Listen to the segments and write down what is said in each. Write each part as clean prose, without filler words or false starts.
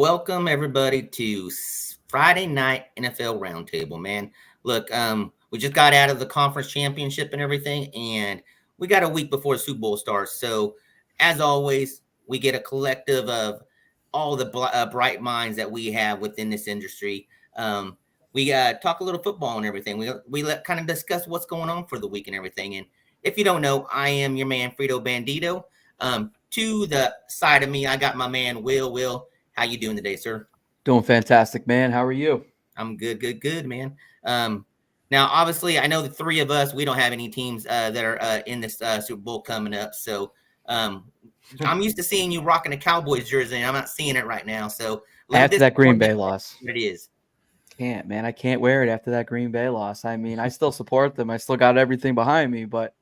welcome everybody to Friday night NFL Roundtable, man. Look, we just got out of the conference championship and everything, and we got a week before the Super Bowl starts. So, as always, we get a collective of all the bright minds that we have within this industry. We talk a little football and everything. We kind of discuss what's going on for the week and everything. And if you don't know, I am your man Frito Bandito. To the side of me, I got my man Will. Will, how you doing today, sir? Doing fantastic, man. How are you? I'm good, man. Now, obviously, I know the three of us, we don't have any teams that are in this Super Bowl coming up. So I'm used to seeing you rocking a Cowboys jersey, and I'm not seeing it right now. So after that Green Bay loss, it is. I can't wear it after that Green Bay loss. I mean, I still support them. I still got everything behind me, but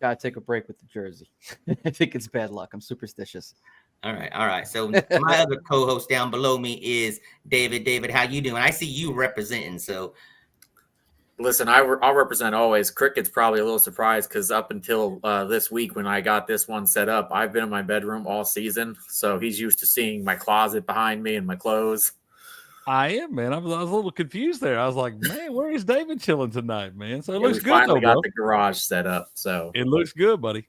gotta take a break with the jersey. I think it's bad luck. I'm superstitious. All right. So my other co-host down below me is David. David, how you doing? I see you representing. So, listen, I'll represent always. Cricket's probably a little surprised because up until this week when I got this one set up, I've been in my bedroom all season. So he's used to seeing my closet behind me and my clothes. I am, man. I was a little confused there. I was like, man, where is David chilling tonight, man? So it looks good. Finally got the garage set up. So it looks good, buddy.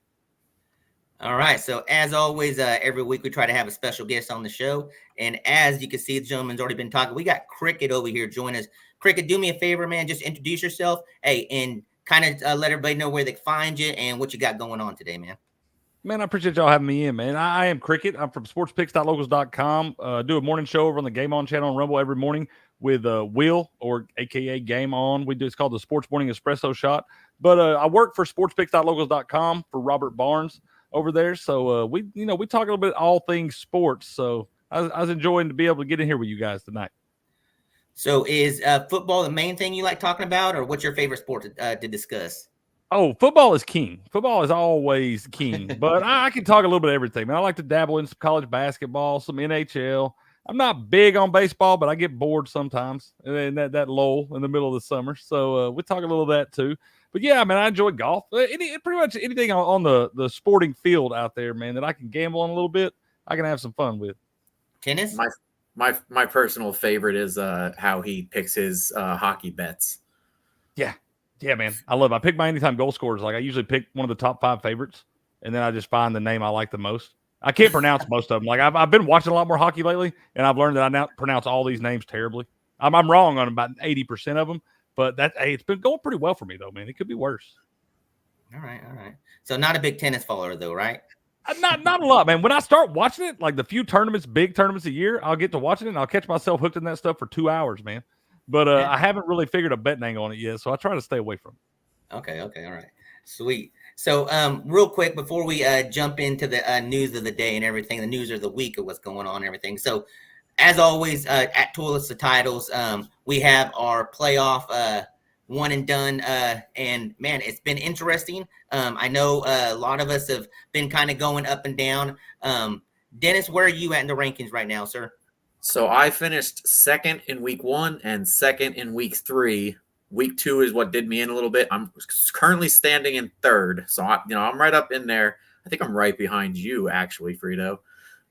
All right. So as always, every week we try to have a special guest on the show. And as you can see, the gentleman's already been talking. We got Cricket over here join us. Cricket, do me a favor, man. Just introduce yourself. Hey, and kind of let everybody know where they can find you and what you got going on today, man. Man, I appreciate y'all having me in, man. I am Cricket. I'm from sportspicks.locals.com. Do a morning show over on the Game On channel on Rumble every morning with Will, or a.k.a. Game On. It's called the Sports Morning Espresso Shot. But I work for sportspicks.locals.com for Robert Barnes over there. So we talk a little bit all things sports. So I was enjoying to be able to get in here with you guys tonight. So is football the main thing you like talking about, or what's your favorite sport to discuss? Oh, football is king. Football is always king. But I can talk a little bit of everything, man. I like to dabble in some college basketball, some NHL. I'm not big on baseball, but I get bored sometimes in that lull in the middle of the summer. So we talk a little of that too. But yeah, man, I enjoy golf. Pretty much anything on the sporting field out there, man, that I can gamble on a little bit, I can have some fun with. Tennis? My personal favorite is how he picks his hockey bets. Yeah, man. I love it. I pick my anytime goal scorers. Like I usually pick one of the top 5 favorites, and then I just find the name I like the most. I can't pronounce most of them. Like I've been watching a lot more hockey lately, and I've learned that I now pronounce all these names terribly. I'm wrong on about 80% of them, but it's been going pretty well for me though, man. It could be worse. All right. So not a big tennis follower though, right? Not a lot, man. When I start watching it, like the few big tournaments a year, I'll get to watching it, and I'll catch myself hooked in that stuff for 2 hours, man. But I haven't really figured a betting angle on it yet, so I try to stay away from it. Okay, all right. Sweet. So real quick, before we jump into the news of the day and everything, the news of the week of what's going on and everything. So as always, at Toilets to Titles, we have our playoff one and done. And man, it's been interesting. I know a lot of us have been kind of going up and down. Dennis, where are you at in the rankings right now, sir? So I finished second in week 1 and second in week 3. Week 2 is what did me in a little bit. I'm currently standing in third. So I'm right up in there. I think I'm right behind you, actually, Frito.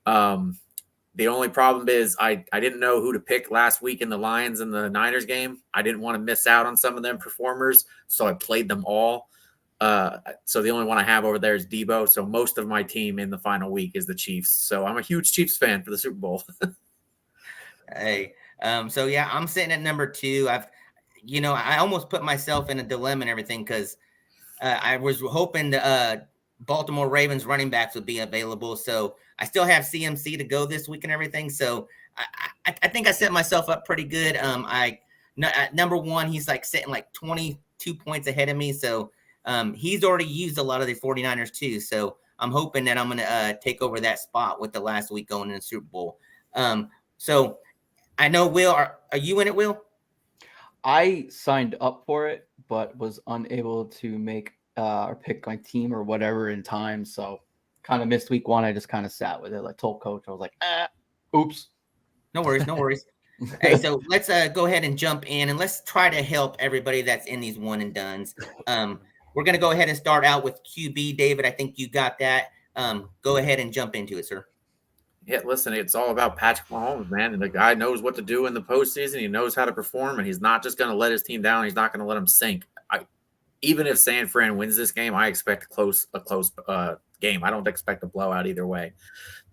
The only problem is I didn't know who to pick last week in the Lions and the Niners game. I didn't want to miss out on some of them performers, so I played them all. So the only one I have over there is Debo. So most of my team in the final week is the Chiefs. So I'm a huge Chiefs fan for the Super Bowl. Hey, so yeah, I'm sitting at number 2. I almost put myself in a dilemma and everything because I was hoping the Baltimore Ravens running backs would be available. So I still have CMC to go this week and everything. So I think I set myself up pretty good. At number 1, he's like sitting like 22 points ahead of me. So he's already used a lot of the 49ers too. So I'm hoping that I'm going to take over that spot with the last week going in the Super Bowl. So I know, Will, are you in it, Will? I signed up for it, but was unable to make or pick my team or whatever in time. So kind of missed week 1. I just kind of sat with it. I told coach, I was like, oops. No worries. Hey, so let's go ahead and jump in and let's try to help everybody that's in these one and dones. We're going to go ahead and start out with QB. David, I think you got that. Go ahead and jump into it, sir. Yeah, listen, it's all about Patrick Mahomes, man. And the guy knows what to do in the postseason. He knows how to perform, and he's not just going to let his team down. He's not going to let them sink. Even if San Fran wins this game, I expect a close game. I don't expect a blowout either way.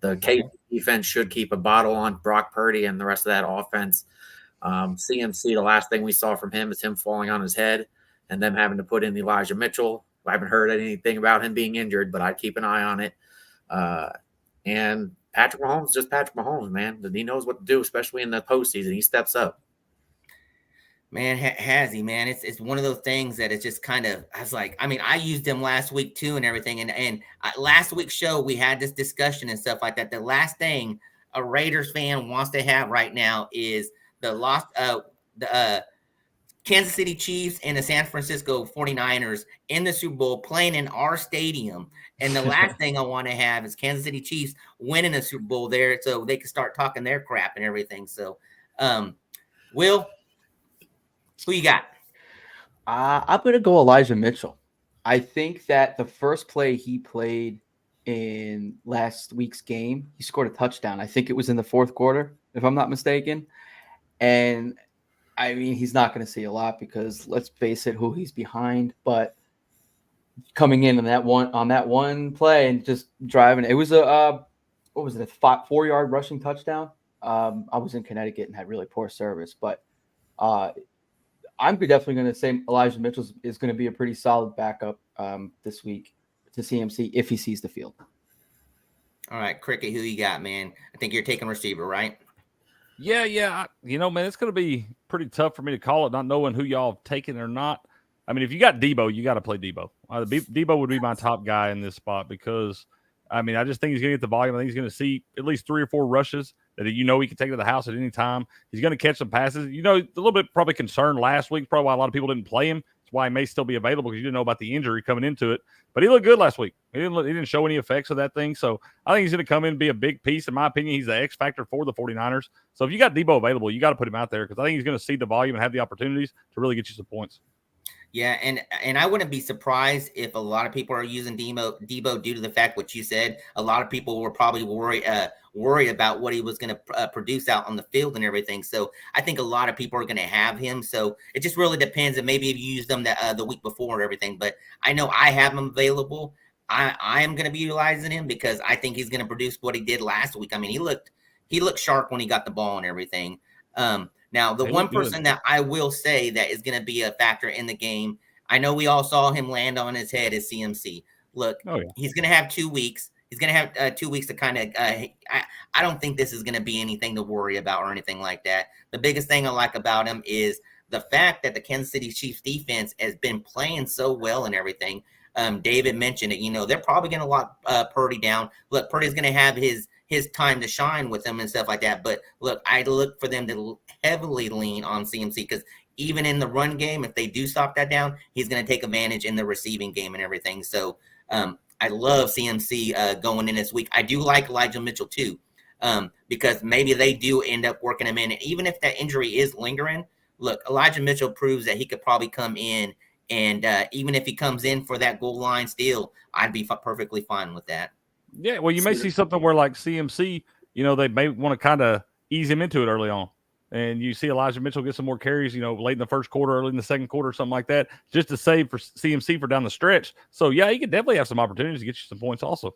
The KC defense should keep a bottle on Brock Purdy and the rest of that offense. CMC, the last thing we saw from him is him falling on his head and them having to put in Elijah Mitchell. I haven't heard anything about him being injured, but I'd keep an eye on it. And Patrick Mahomes, just Patrick Mahomes, man. He knows what to do, especially in the postseason. He steps up. Man, has he, man? It's one of those things that it's just kind of, I used him last week too and everything. And last week's show, we had this discussion and stuff like that. The last thing a Raiders fan wants to have right now is the Kansas City Chiefs and the San Francisco 49ers in the Super Bowl playing in our stadium. And the last thing I want to have is Kansas City Chiefs winning a Super Bowl there so they can start talking their crap and everything. So, Will, who you got? I'm going to go Elijah Mitchell. I think that the first play he played in last week's game, he scored a touchdown. I think it was in the fourth quarter, if I'm not mistaken. And I mean, he's not going to see a lot because let's face it, who he's behind. But coming in on that one play and just driving, it was a 4-yard rushing touchdown. I was in Connecticut and had really poor service, but I'm definitely going to say Elijah Mitchell is going to be a pretty solid backup this week to CMC if he sees the field. All right, Cricket, who you got, man? I think you're taking receiver, right? Yeah. Man, it's going to be pretty tough for me to call it, not knowing who y'all have taken or not. I mean, if you got Debo, you got to play Debo. Debo would be my top guy in this spot because, I mean, I just think he's going to get the volume. I think he's going to see at least 3 or 4 rushes that he can take to the house at any time. He's going to catch some passes. A little bit probably concerned last week, probably why a lot of people didn't play him. That's why he may still be available because you didn't know about the injury coming into it. But he looked good last week. He didn't show any effects of that thing. So I think he's going to come in and be a big piece. In my opinion, he's the X factor for the 49ers. So if you got Debo available, you got to put him out there because I think he's going to see the volume and have the opportunities to really get you some points. Yeah, and I wouldn't be surprised if a lot of people are using Debo due to the fact what you said. A lot of people were probably worried about what he was going to produce out on the field and everything. So I think a lot of people are going to have him. So it just really depends. And maybe if you used them the week before and everything. But I know I have him available. I am going to be utilizing him because I think he's going to produce what he did last week. I mean, he looked sharp when he got the ball and everything. Now, the one person that I will say that is going to be a factor in the game, I know we all saw him land on his head, is CMC. Look, He's going to have 2 weeks. He's going to have 2 weeks to kind of I don't think this is going to be anything to worry about or anything like that. The biggest thing I like about him is the fact that the Kansas City Chiefs defense has been playing so well and everything. David mentioned it. They're probably going to lock Purdy down. Look, Purdy's going to have his time to shine with them and stuff like that. But look, I look for them to heavily lean on CMC because even in the run game, if they do stop that down, he's going to take advantage in the receiving game and everything. So I love CMC going in this week. I do like Elijah Mitchell too because maybe they do end up working him in. And even if that injury is lingering, look, Elijah Mitchell proves that he could probably come in. And even if he comes in for that goal line steal, I'd be perfectly fine with that. Yeah, well, you may see something where like CMC, they may want to kind of ease him into it early on. And you see Elijah Mitchell get some more carries, late in the first quarter, early in the second quarter, something like that, just to save for CMC for down the stretch. So, yeah, he could definitely have some opportunities to get you some points also.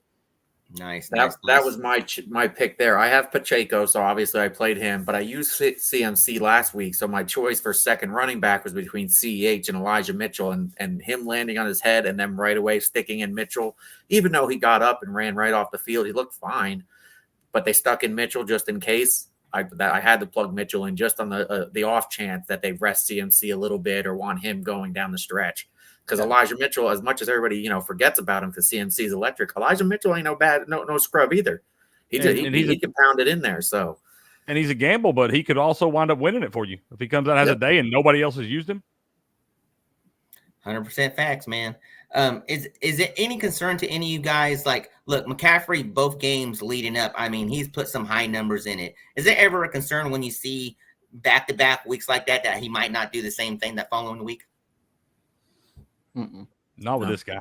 Nice. That was my pick there. I have Pacheco, so obviously I played him, but I used CMC last week, so my choice for second running back was between CEH and Elijah Mitchell, and him landing on his head and then right away sticking in Mitchell. Even though he got up and ran right off the field, he looked fine, but they stuck in Mitchell just in case. I had to plug Mitchell in just on the off chance that they rest CMC a little bit or want him going down the stretch. Because Elijah Mitchell, as much as everybody forgets about him because CMC is electric, Elijah Mitchell ain't no scrub either. He can pound it in there. So, and he's a gamble, but he could also wind up winning it for you if he comes out and has a day and nobody else has used him. 100% facts, man. Is it any concern to any of you guys? Like, look, McCaffrey, both games leading up, I mean, he's put some high numbers in it. Is there ever a concern when you see back-to-back weeks like that he might not do the same thing that following week? Not with this guy.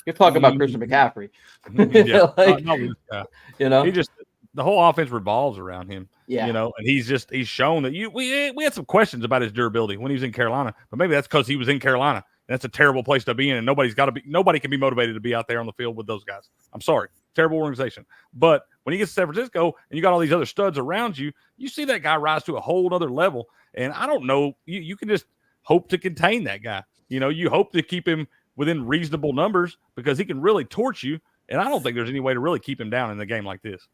You're talking about Christian McCaffrey. Yeah, not with this guy. the whole offense revolves around him. Yeah. You know, and he's shown that we had some questions about his durability when he was in Carolina, but maybe that's because he was in Carolina. That's a terrible place to be in, and nobody can be motivated to be out there on the field with those guys. I'm sorry, terrible organization. But when he gets to San Francisco and you got all these other studs around you, you see that guy rise to a whole other level. And I don't know, you can just hope to contain that guy. You know, you hope to keep him within reasonable numbers because he can really torch you. And I don't think there's any way to really keep him down in a game like this.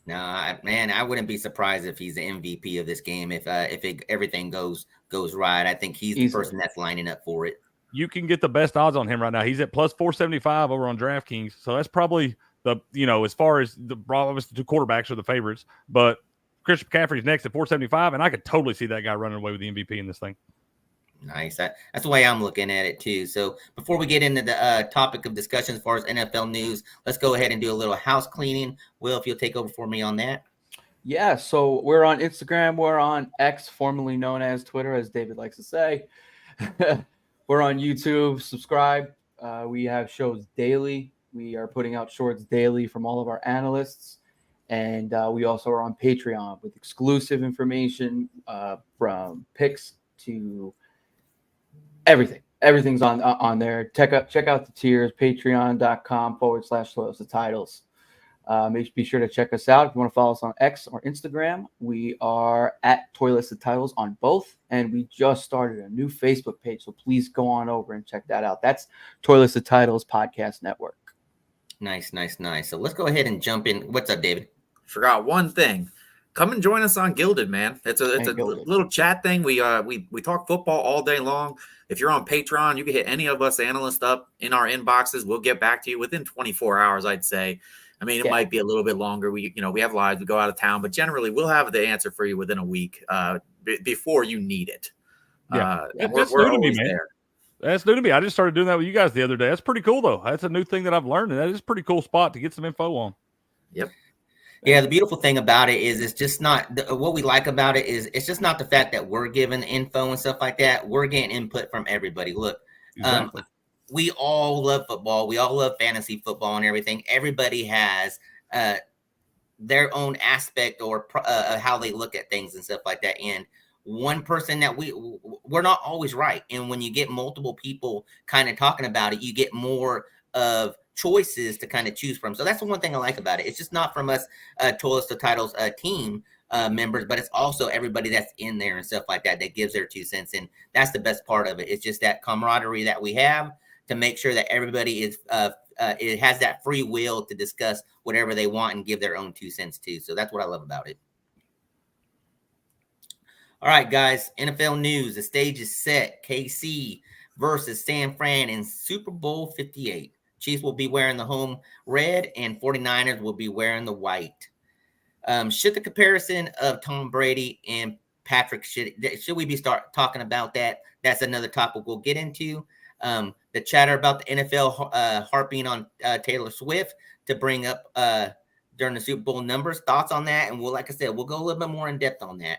No, man, I wouldn't be surprised if he's the MVP of this game if everything goes right. I think he's the person that's lining up for it. You can get the best odds on him right now. He's at plus 475 over on DraftKings, so that's probably as far as the two quarterbacks are the favorites. But Christian McCaffrey's next at 475, and I could totally see that guy running away with the MVP in this thing. Nice. That's the way I'm looking at it too. So before we get into the topic of discussion as far as NFL news, let's go ahead and do a little house cleaning. Will, if you'll take over for me on that. Yeah, so we're on Instagram. We're on X, formerly known as Twitter, as David likes to say. We're on YouTube. Subscribe. We have shows daily. We are putting out shorts daily from all of our analysts. And we also are on Patreon with exclusive information from picks to everything. Everything's on there. Check out the tiers, patreon.com/toilets-to-titles. Be sure to check us out. If you want to follow us on X or Instagram, we are at Toilets-to-Titles on both. And we just started a new Facebook page. So please go on over and check that out. That's Toilets-to-Titles Podcast Network. Nice. So let's go ahead and jump in. What's up, David? Forgot one thing. Come and join us on Gilded, man. It's a little chat thing. We talk football all day long. If you're on Patreon, you can hit any of us analysts up in our inboxes. We'll get back to you within 24 hours, I'd say. I mean, it might be a little bit longer. We have lives. We go out of town, but generally we'll have the answer for you within a week before you need it. Yeah, that's new to me, man. There. That's new to me. I just started doing that with you guys the other day. That's pretty cool, though. That's a new thing that I've learned, and that is a pretty cool spot to get some info on. Yep. Yeah, the beautiful thing about it is it's just not what we like about it is it's just not the fact that we're giving info and stuff like that. We're getting input from everybody. Look, exactly. We all love football. We all love fantasy football and everything. Everybody has their own aspect or how they look at things and stuff like that. And one person that we're not always right. And when you get multiple people kind of talking about it, you get more of choices to kind of choose from. So that's the one thing I like about it. It's just not from us Toilets to Titles team members, but it's also everybody that's in there and stuff like that gives their 2 cents. And that's the best part of it. It's just that camaraderie that we have to make sure that everybody is it has that free will to discuss whatever they want and give their own 2 cents too. So that's what I love about it. All right, guys, NFL news. The stage is set. KC versus San Fran in Super Bowl 58. Chiefs will be wearing the home red and 49ers will be wearing the white. Should the comparison of Tom Brady and Patrick, should we be talking about that? That's another topic we'll get into. The chatter about the NFL harping on Taylor Swift to bring up during the Super Bowl numbers. Thoughts on that? And like I said, we'll go a little bit more in depth on that.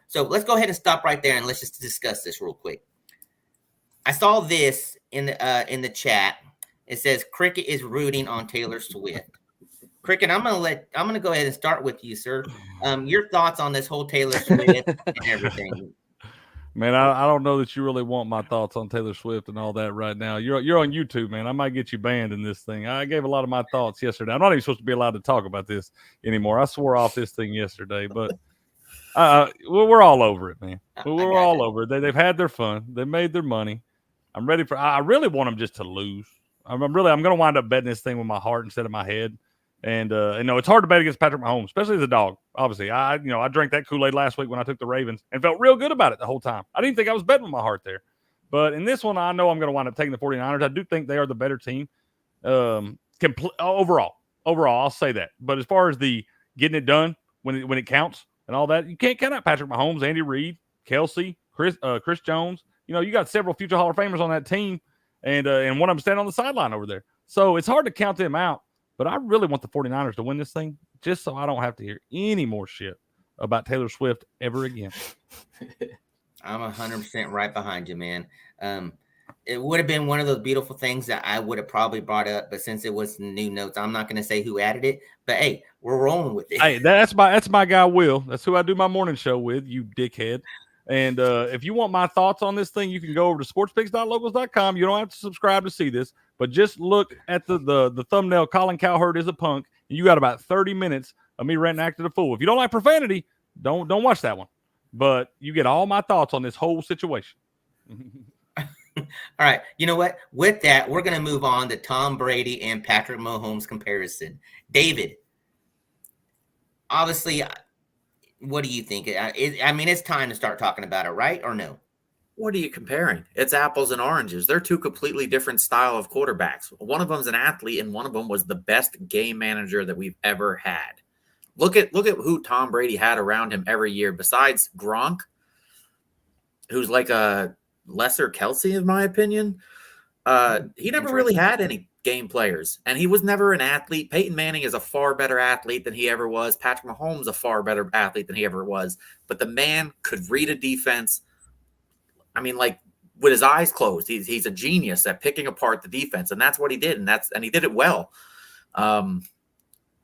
So let's go ahead and stop right there and let's just discuss this real quick. I saw this in the chat. It says Cricket is rooting on Taylor Swift. Cricket, I'm gonna go ahead and start with you, sir. Your thoughts on this whole Taylor Swift and everything. Man, I don't know that you really want my thoughts on Taylor Swift and all that right now. You're on YouTube, man. I might get you banned in this thing. I gave a lot of my thoughts yesterday. I'm not even supposed to be allowed to talk about this anymore. I swore off this thing yesterday, but we're all over it, man. We're all over it. They've had their fun. They made their money. I'm ready for. I really want them just to lose. I'm going to wind up betting this thing with my heart instead of my head. And it's hard to bet against Patrick Mahomes, especially as a dog. Obviously, I drank that Kool-Aid last week when I took the Ravens and felt real good about it the whole time. I didn't think I was betting with my heart there. But in this one, I know I'm going to wind up taking the 49ers. I do think they are the better team overall. Overall, I'll say that. But as far as the getting it done when it counts and all that, you can't count out Patrick Mahomes, Andy Reid, Kelsey, Chris Jones. You got several future Hall of Famers on that team, and one of them standing on the sideline over there. So it's hard to count them out. But I really want the 49ers to win this thing just so I don't have to hear any more shit about Taylor Swift ever again. I'm 100% right behind you, man. it would have been one of those beautiful things that I would have probably brought up, but since it was new notes, I'm not going to say who added it. But hey, we're rolling with it. Hey, that's my guy Will. That's who I do my morning show with. You dickhead. And if you want my thoughts on this thing, you can go over to sportspicks.locals.com. You don't have to subscribe to see this, but just look at the thumbnail. Colin Cowherd is a punk. And you got about 30 minutes of me ranting acting a fool. If you don't like profanity, don't watch that one. But you get all my thoughts on this whole situation. All right. You know what? With that, we're going to move on to Tom Brady and Patrick Mahomes comparison. David, obviously, what do you think? I mean, it's time to start talking about it, right? Or no? What are you comparing? It's apples and oranges. They're two completely different style of quarterbacks. One of them's an athlete, and one of them was the best game manager that we've ever had. Look at who Tom Brady had around him every year, besides Gronk, who's like a lesser Kelsey, in my opinion. He never really had any game players, and he was never an athlete. Peyton Manning is a far better athlete than he ever was. Patrick Mahomes a far better athlete than he ever was. But the man could read a defense. I mean, like with his eyes closed, he's a genius at picking apart the defense, and that's what he did, and he did it well. And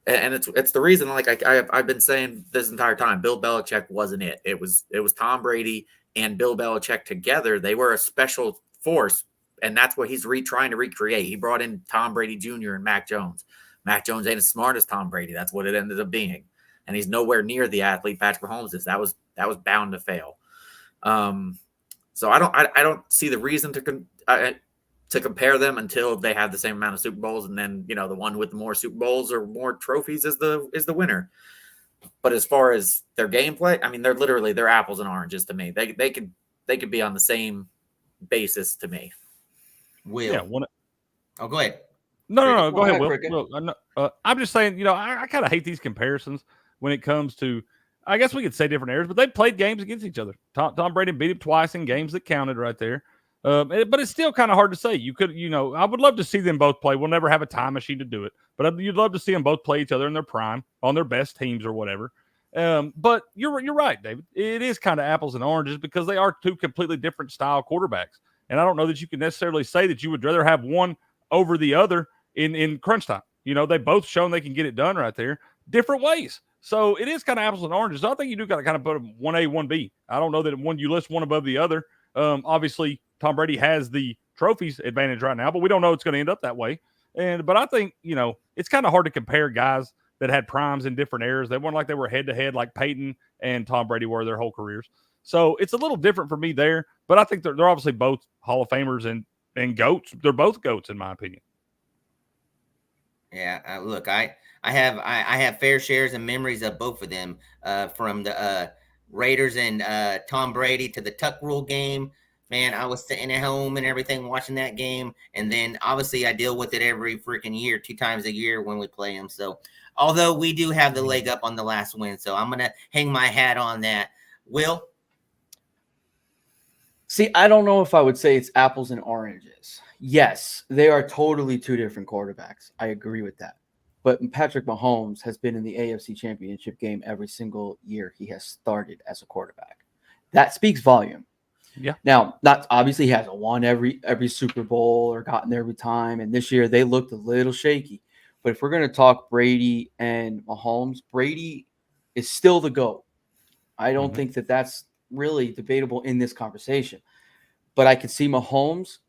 it's the reason, like I've been saying this entire time, Bill Belichick wasn't it. It was Tom Brady and Bill Belichick together. They were a special force, and that's what he's trying to recreate. He brought in Tom Brady Jr. and Mac Jones. Mac Jones ain't as smart as Tom Brady. That's what it ended up being, and he's nowhere near the athlete Patrick Mahomes is. That was bound to fail. So I don't see the reason to compare them until they have the same amount of Super Bowls, and then the one with more Super Bowls or more trophies is the winner. But as far as their gameplay, I mean, they're apples and oranges to me. They could be on the same basis to me. Will. Yeah. Oh, go ahead. No. Go ahead, Will. Cricket. Look, I'm just saying, I kind of hate these comparisons when it comes to, I guess we could say different eras, but they played games against each other. Tom Brady beat him twice in games that counted right there. But it's still kind of hard to say. You could, I would love to see them both play. We'll never have a time machine to do it, but you'd love to see them both play each other in their prime on their best teams or whatever. But you're right, David. It is kind of apples and oranges because they are two completely different style quarterbacks. And I don't know that you can necessarily say that you would rather have one over the other in crunch time. They both shown they can get it done right there different ways. So it is kind of apples and oranges. So I think you do got to kind of put them 1A, 1B. I don't know that you list one above the other. Obviously, Tom Brady has the trophies advantage right now, but we don't know it's going to end up that way. But I think, it's kind of hard to compare guys that had primes in different eras. They weren't like they were head-to-head like Peyton and Tom Brady were their whole careers. So it's a little different for me there, but I think they're obviously both Hall of Famers and GOATs. They're both GOATs in my opinion. Yeah, look, I have fair shares and memories of both of them, from the Raiders and Tom Brady to the Tuck Rule game. Man, I was sitting at home and everything watching that game, and then obviously I deal with it every freaking year, 2 times a year when we play them. So, although we do have the leg up on the last win, so I'm gonna hang my hat on that. Will? See, I don't know if I would say it's apples and oranges. Yes, they are totally two different quarterbacks. I agree with that. But Patrick Mahomes has been in the AFC Championship game every single year he has started as a quarterback. That speaks volume. Yeah. Now, not obviously he hasn't won every Super Bowl or gotten there every time. And this year they looked a little shaky. But if we're going to talk Brady and Mahomes, Brady is still the GOAT. I don't think that that's really debatable in this conversation. But I could see Mahomes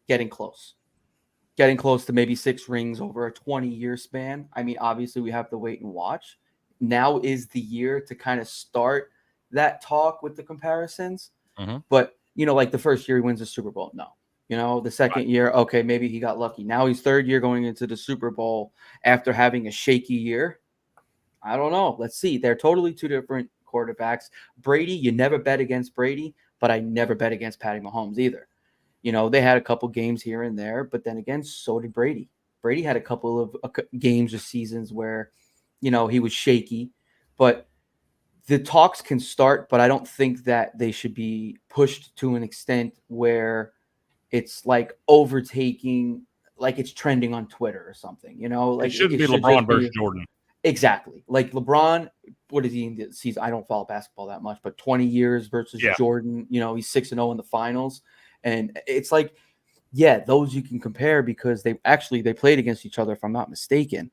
getting close to maybe 6 rings over a 20-year span. I mean, obviously we have to wait and watch. Now is the year to kind of start that talk with the comparisons. But, like the first year he wins the Super Bowl. No. The second year, okay, maybe he got lucky. Now he's third year going into the Super Bowl after having a shaky year. I don't know. Let's see. They're totally two different quarterbacks. Brady, you never bet against Brady, but I never bet against Patty Mahomes either. They had a couple games here and there, but then again, so did Brady. Brady had a couple of games or seasons where, he was shaky, but the talks can start, but I don't think that they should be pushed to an extent where it's like overtaking, like it's trending on Twitter or something, like it shouldn't be LeBron versus Jordan. Exactly. Like LeBron, what is he in the season? I don't follow basketball that much, but 20 years versus Jordan, he's 6-0 in the finals. And it's like Yeah, those you can compare because they played against each other, if I'm not mistaken,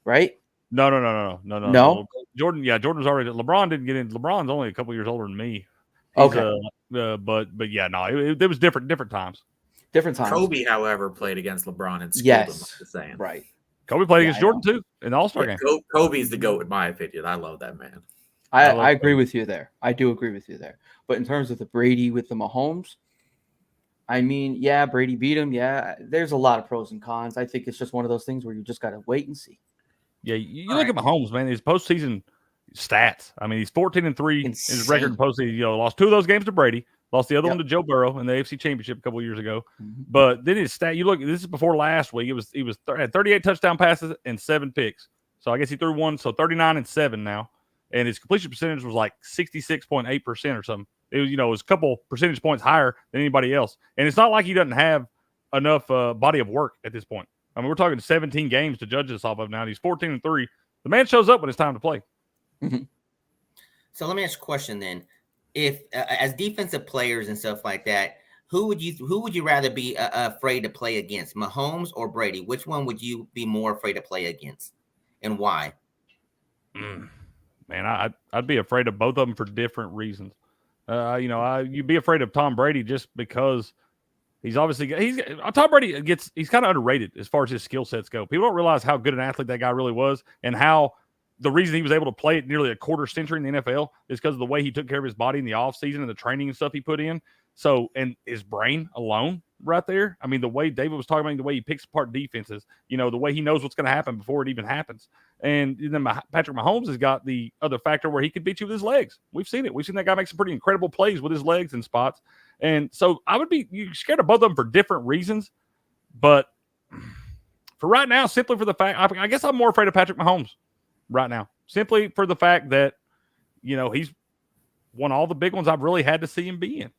right? No. Jordan, Jordan's already. LeBron didn't get in. LeBron's only a couple years older than me. He's Okay. But yeah, no, it was different times. Different times. Kobe, however, played against LeBron and schooled him. Yes, Just saying. right. Kobe played against Jordan too in the All-Star game. Kobe's the GOAT, in my opinion. I love that man. I agree with you there. I do agree with you there. But in terms of the Brady with the Mahomes, I mean, yeah, Brady beat him. Yeah, there's a lot of pros and cons. I think it's just one of those things where you just got to wait and see. Yeah, you look at Mahomes, man. His postseason stats. I mean, he's 14-3. Insane. His record in postseason. Lost 2 of those games to Brady. Lost the other Yep. one to Joe Burrow in the AFC Championship a couple of years ago. Mhm. But then his stat. You look. This is before last week. He had 38 touchdown passes and 7 picks. So I guess he threw one. So 39-7 now, and his completion percentage was like 66.8% or something. It was a couple percentage points higher than anybody else. And it's not like he doesn't have enough body of work at this point. I mean, we're talking 17 games to judge this off of now. He's 14-3. The man shows up when it's time to play. Mhm. So let me ask a question then. If as defensive players and stuff like that, who would you rather be afraid to play against, Mahomes or Brady? Which one would you be more afraid to play against, and why? Man, I'd be afraid of both of them for different reasons. You'd be afraid of Tom Brady just because Tom Brady he's kind of underrated as far as his skill sets go. People don't realize how good an athlete that guy really was, and how the reason he was able to play it nearly a quarter century in the NFL is because of the way he took care of his body in the offseason and the training and stuff he put in. So, and his brain alone right there. I mean, the way David was talking about, the way he picks apart defenses, the way he knows what's going to happen before it even happens. And then Patrick Mahomes has got the other factor where he can beat you with his legs. We've seen it. We've seen that guy make some pretty incredible plays with his legs in spots. And so I would be scared of both of them for different reasons. But for right now, simply for the fact, I guess I'm more afraid of Patrick Mahomes right now. Simply for the fact that, he's won all the big ones I've really had to see him be in.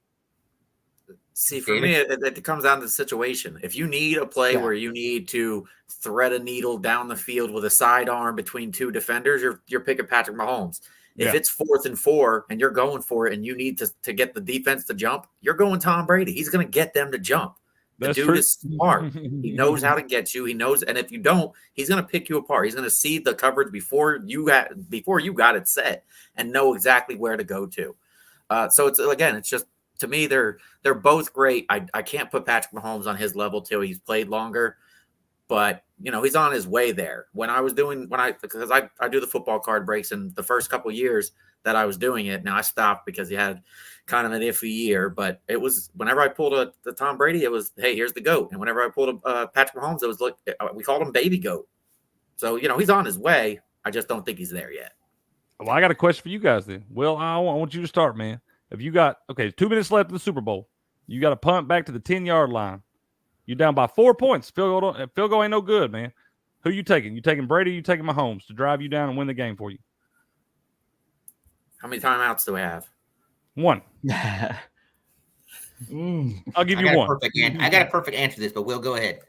See, for me, it comes down to the situation. If you need a play where you need to thread a needle down the field with a sidearm between two defenders, you're picking Patrick Mahomes. If it's 4th and 4 and you're going for it and you need to get the defense to jump, you're going Tom Brady. He's going to get them to jump. The dude is smart. He knows how to get you. He knows, and if you don't, he's going to pick you apart. He's going to see the coverage before you got it set and know exactly where to go to. So it's just, to me, they're both great. I can't put Patrick Mahomes on his level till he's played longer, but he's on his way there. Because I do the football card breaks, and the first couple of years that I was doing it, now I stopped because he had kind of an iffy year, but it was whenever I pulled the Tom Brady, it was, hey, here's the GOAT. And whenever I pulled a Patrick Mahomes, it was like, we called him baby GOAT. So, he's on his way. I just don't think he's there yet. Well, I got a question for you guys then. Will, I want you to start, man. If you got, 2 minutes left in the Super Bowl, you got to punt back to the 10-yard line. You're down by 4 points. Field goal ain't no good, man. Who you taking? You taking Brady or you taking Mahomes to drive you down and win the game for you? How many timeouts do we have? 1. I'll give you 1. I got a perfect answer to this, but we'll go ahead.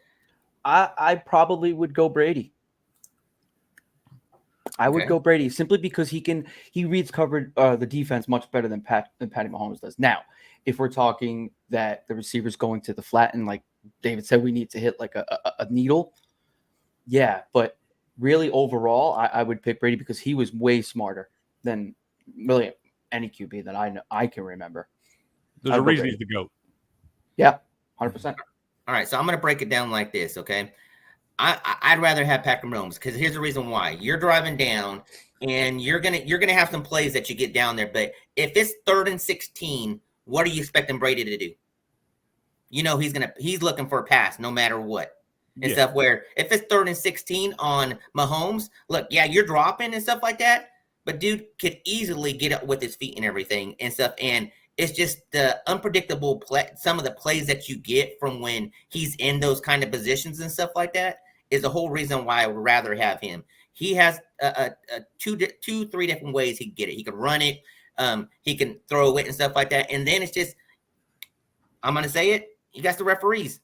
I probably would go Brady. I would go Brady simply because he reads the defense much better than Patty Mahomes does. Now, if we're talking that the receiver's going to the flat and like David said, we need to hit like a needle. Yeah, but really overall, I would pick Brady because he was way smarter than really any QB that I can remember. There's a reason he's the GOAT. Yeah, 100%. All right, so I'm going to break it down like this, okay? I'd rather have Patrick Mahomes because here's the reason why. You're driving down, and you're gonna have some plays that you get down there. But if it's 3rd and 16, what are you expecting Brady to do? He's looking for a pass no matter what and stuff. Where if it's 3rd and 16 on Mahomes, look, you're dropping and stuff like that. But dude could easily get up with his feet and everything and stuff. And it's just the unpredictable play. Some of the plays that you get from when he's in those kind of positions and stuff like that is the whole reason why I would rather have him. He has three different ways he can get it. He can run it. He can throw it and stuff like that. And then it's just, I'm going to say it. You got the referees.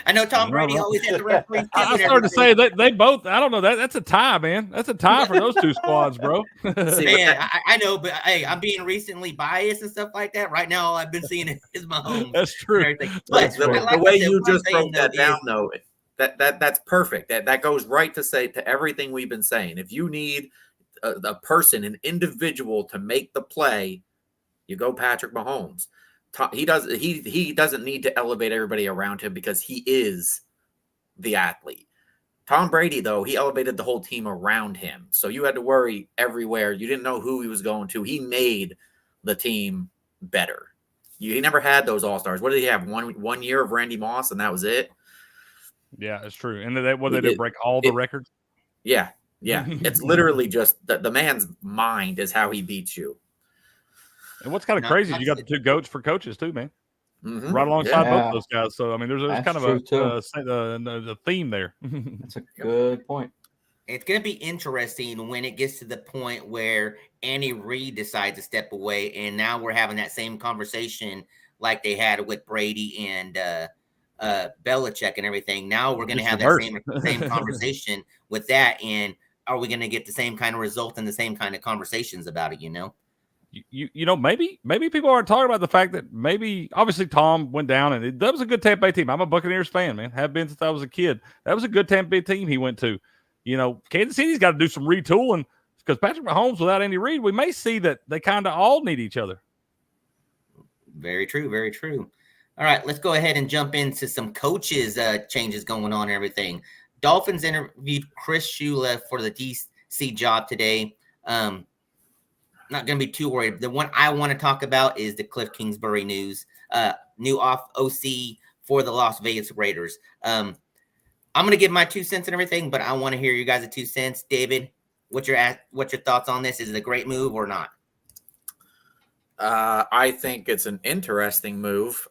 I know Tom Brady always had the referees. I started to say that they both. I don't know. That's a tie, man. That's a tie for those two squads, bro. Man, I know, but hey, I'm being recently biased and stuff like that. Right now, all I've been seeing is Mahomes. That's true. But the way you just broke that down, though, that's perfect. That goes right to say to everything we've been saying. If you need a person, an individual to make the play, you go Patrick Mahomes. He doesn't need to elevate everybody around him because he is the athlete. Tom Brady, though, he elevated the whole team around him. So you had to worry everywhere. You didn't know who he was going to. He made the team better. He never had those all-stars. What did he have? One year of Randy Moss, and that was it? Yeah, it's true. And they did break all the records? Yeah. It's literally just the man's mind is how he beats you. And what's kind of crazy is you got the two GOATs for coaches too, man. Mm-hmm. Right alongside both those guys. So I mean, there's kind of a theme there. That's a good point. It's going to be interesting when it gets to the point where Andy Reid decides to step away, and now we're having that same conversation like they had with Brady and Belichick and everything. Now we're going to have that same conversation with that, and are we going to get the same kind of result and the same kind of conversations about it? You know, maybe people aren't talking about the fact that maybe obviously Tom went down, and that was a good Tampa Bay team. I'm a Buccaneers fan, man. Have been since I was a kid. That was a good Tampa Bay team he went to. You know, Kansas City's got to do some retooling because Patrick Mahomes without Andy Reid, we may see that they kind of all need each other. Very true. Very true. All right, let's go ahead and jump into some coaches changes going on and everything. Dolphins interviewed Chris Shula for the DC job today. Not going to be too worried. The one I want to talk about is the Cliff Kingsbury news. New OC for the Las Vegas Raiders. I'm going to give my 2 cents and everything, but I want to hear you guys' 2 cents. David, what's your thoughts on this? Is it a great move or not? I think it's an interesting move.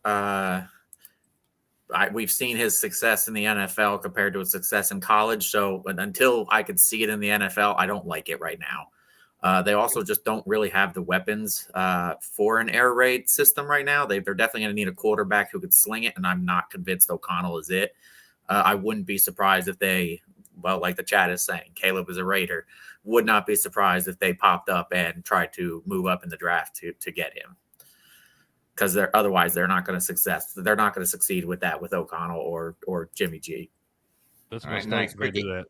We've seen his success in the NFL compared to his success in college. So until I can see it in the NFL, I don't like it right now. They also just don't really have the weapons for an air raid system right now. They're definitely going to need a quarterback who could sling it, and I'm not convinced O'Connell is it. I wouldn't be surprised if they, well, like the chat is saying, Caleb is a Raider. Would not be surprised if they popped up and tried to move up in the draft to get him. Because otherwise they're not going to They're not going to succeed with that with O'Connell or Jimmy G. That's a mistake if they do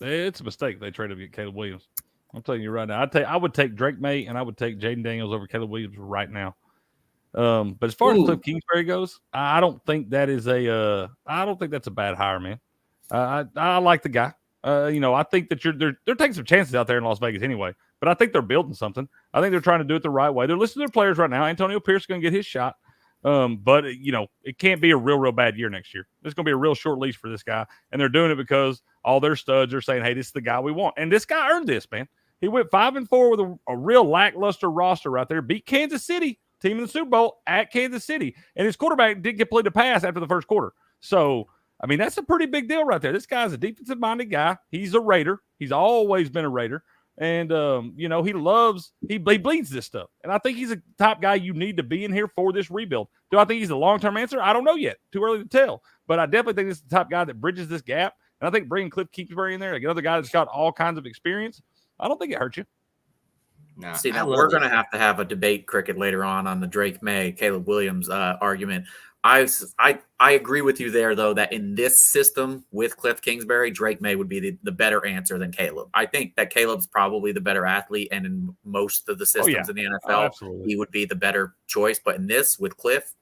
that. It's a mistake they traded to get Caleb Williams. I'm telling you right now. I would take Drake May and I would take Jaden Daniels over Caleb Williams right now. But as far as Cliff Kingsbury goes, I don't think that is I don't think that's a bad hire, man. I like the guy. I think that they're taking some chances out there in Las Vegas anyway. But I think they're building something. I think they're trying to do it the right way. They're listening to their players right now. Antonio Pierce is going to get his shot. But it can't be a real bad year next year. It's going to be a real short leash for this guy. And they're doing it because all their studs are saying, hey, this is the guy we want. And this guy earned this, man. He went 5-4 with a real lackluster roster right there. Beat Kansas City, team in the Super Bowl at Kansas City. And his quarterback didn't get played to pass after the first quarter. So, I mean, that's a pretty big deal right there. This guy's a defensive-minded guy. He's a Raider. He's always been a Raider. And, he bleeds this stuff. And I think he's a top guy you need to be in here for this rebuild. Do I think he's a long-term answer? I don't know yet. Too early to tell. But I definitely think this is the top guy that bridges this gap. And I think bringing Cliff Kingsbury in there, like another guy that's got all kinds of experience, I don't think it hurts you. No, see, now we're going to have a debate, Cricket, later on the Drake May, Caleb Williams argument. I agree with you there, though, that in this system with Cliff Kingsbury, Drake May would be the better answer than Caleb. I think that Caleb's probably the better athlete, and in most of the systems in the NFL, he would be the better choice. But in this, with Cliff,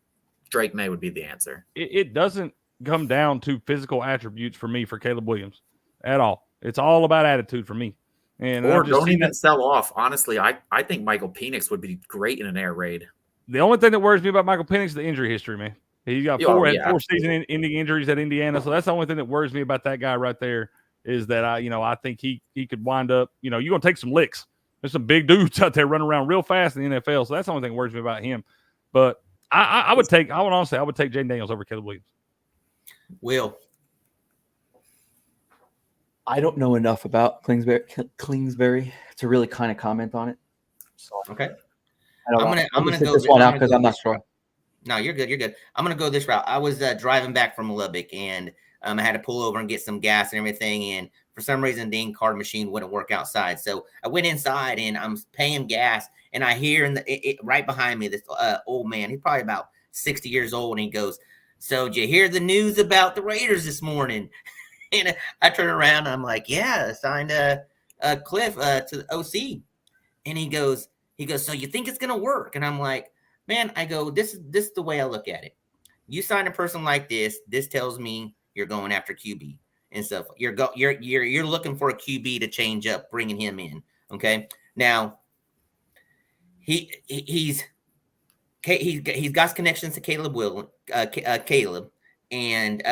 Drake May would be the answer. It doesn't come down to physical attributes for me for Caleb Williams at all. It's all about attitude for me. And or don't even sell off. Honestly, I think Michael Penix would be great in an air raid. The only thing that worries me about Michael Penix is the injury history, man. He's got four season-ending injuries at Indiana, so that's the only thing that worries me about that guy right there is that I think he could wind up. You're going to take some licks. There's some big dudes out there running around real fast in the NFL, so that's the only thing that worries me about him. But I would take Jaden Daniels over Caleb Williams. Will. I don't know enough about Kingsbury to really kind of comment on it. So, okay. I'm gonna go this one out because I'm not sure. No, you're good. You're good. I'm gonna go this route. I was driving back from Lubbock, and I had to pull over and get some gas and everything. And for some reason, the in-car machine wouldn't work outside. So I went inside, and I'm paying gas, and I hear right behind me this old man. He's probably about 60 years old, and he goes, "So did you hear the news about the Raiders this morning?" And I turn around, and I'm like, "Yeah, I signed Cliff to the OC." And he goes, "So you think it's gonna work?" And I'm like, "Man," I go, this is the way I look at it. You sign a person like this. This tells me you're going after QB and stuff. You're looking for a QB to change up, bringing him in. Okay, now he's got connections to Caleb. And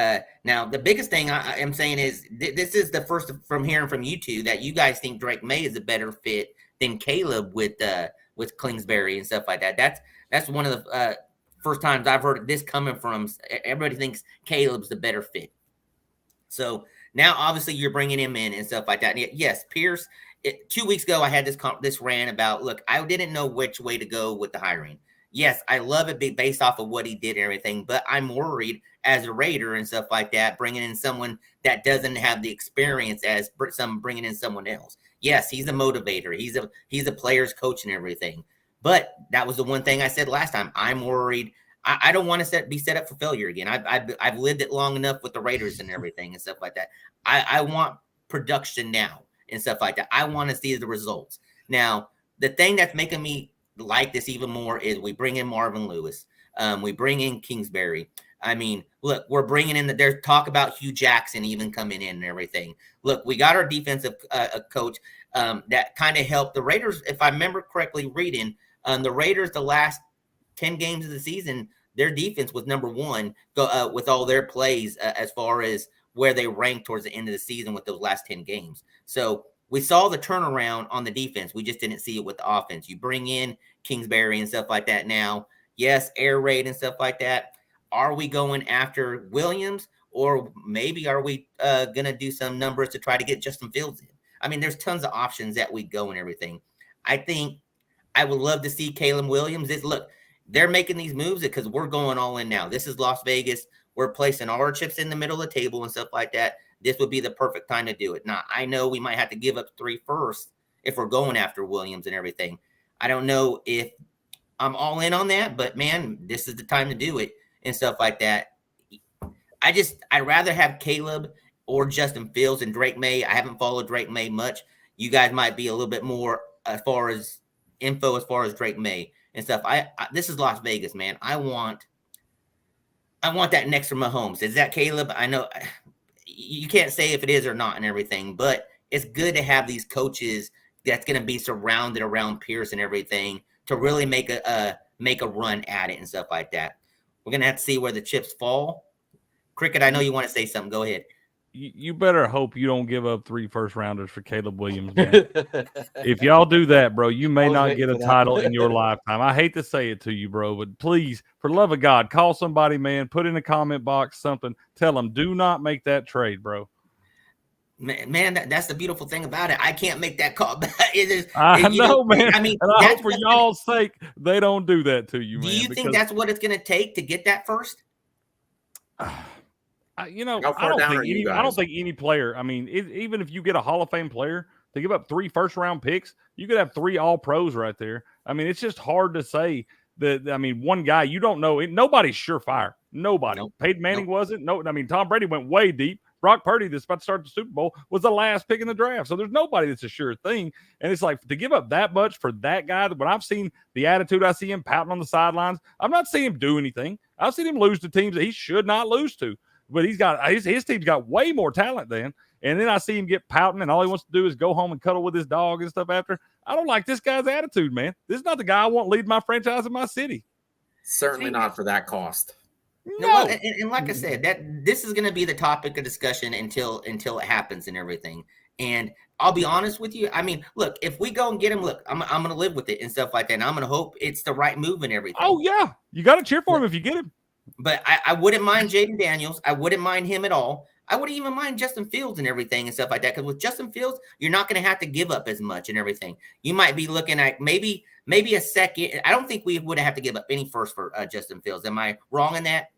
now the biggest thing I am saying is this is the first from hearing from you two that you guys think Drake May is a better fit than Caleb with Kingsbury and stuff like that. That's one of the first times I've heard this coming from. Everybody thinks Caleb's the better fit. So now obviously you're bringing him in and stuff like that. And yes, Pierce. 2 weeks ago I had this rant about, look, I didn't know which way to go with the hiring. Yes, I love it based off of what he did and everything, but I'm worried as a Raider and stuff like that, bringing in someone that doesn't have the experience as bringing in someone else. Yes, he's a motivator. He's a player's coach and everything. But that was the one thing I said last time. I'm worried. I don't want to be set up for failure again. I've lived it long enough with the Raiders and everything and stuff like that. I want production now and stuff like that. I want to see the results. Now, the thing that's making me like this even more is we bring in Marvin Lewis. We bring in Kingsbury. I mean, look, we're bringing in there's talk about Hugh Jackson even coming in and everything. Look, we got our defensive coach that kind of helped the Raiders. If I remember correctly reading, the Raiders, the last 10 games of the season, their defense was number one with all their plays as far as where they ranked towards the end of the season with those last 10 games. So we saw the turnaround on the defense. We just didn't see it with the offense. You bring in Kingsbury and stuff like that now. Yes, air raid and stuff like that. Are we going after Williams, or maybe are we going to do some numbers to try to get Justin Fields in? I mean, there's tons of options that we go and everything. I think I would love to see Caleb Williams. Look, they're making these moves because we're going all in now. This is Las Vegas. We're placing all our chips in the middle of the table and stuff like that. This would be the perfect time to do it. Now, I know we might have to give up 3 firsts if we're going after Williams and everything. I don't know if I'm all in on that, but man, this is the time to do it and stuff like that. I'd rather have Caleb or Justin Fields and Drake May. I haven't followed Drake May much. You guys might be a little bit more as far as info as far as Drake May and stuff. This is Las Vegas, man. I want that next from Mahomes. Is that Caleb? I know you can't say if it is or not and everything, but it's good to have these coaches that's going to be surrounded around Pierce and everything to really make a run at it and stuff like that. We're going to have to see where the chips fall. Cricket, I know you want to say something. Go ahead. You better hope you don't give up 3 first-rounders for Caleb Williams, man. If y'all do that, bro, you may not get a title in your lifetime. I hate to say it to you, bro, but please, for the love of God, call somebody, man. Put in a comment box something. Tell them, do not make that trade, bro. Man, that's the beautiful thing about it. I can't make that call. I know, man. I mean, and I hope for y'all's sake they don't do that to you, man. Do you think that's what it's going to take to get that first? I don't think any player. I mean, even if you get a Hall of Fame player to give up 3 first-round picks, you could have 3 All-Pros right there. I mean, it's just hard to say that. I mean, one guy you don't know. Nobody's surefire. Nobody. Nope. Peyton Manning wasn't. No. I mean, Tom Brady went way deep. Brock Purdy, that's about to start the Super Bowl, was the last pick in the draft. So there's nobody that's a sure thing. And it's like, to give up that much for that guy, when I've seen the attitude, I see him pouting on the sidelines. I'm not seeing him do anything. I've seen him lose to teams that he should not lose to. But his team's got way more talent than. And then I see him get pouting, and all he wants to do is go home and cuddle with his dog and stuff after. I don't like this guy's attitude, man. This is not the guy I want lead my franchise in my city. Certainly not for that cost. No, and like I said, this is going to be the topic of discussion until it happens and everything. And I'll be honest with you. I mean, look, if we go and get him, look, I'm going to live with it and stuff like that. And I'm going to hope it's the right move and everything. Oh, yeah. You got to cheer for him if you get him. But I wouldn't mind Jaden Daniels. I wouldn't mind him at all. I wouldn't even mind Justin Fields and everything and stuff like that. Because with Justin Fields, you're not going to have to give up as much and everything. You might be looking at maybe a second. I don't think we would have to give up any first for Justin Fields. Am I wrong in that?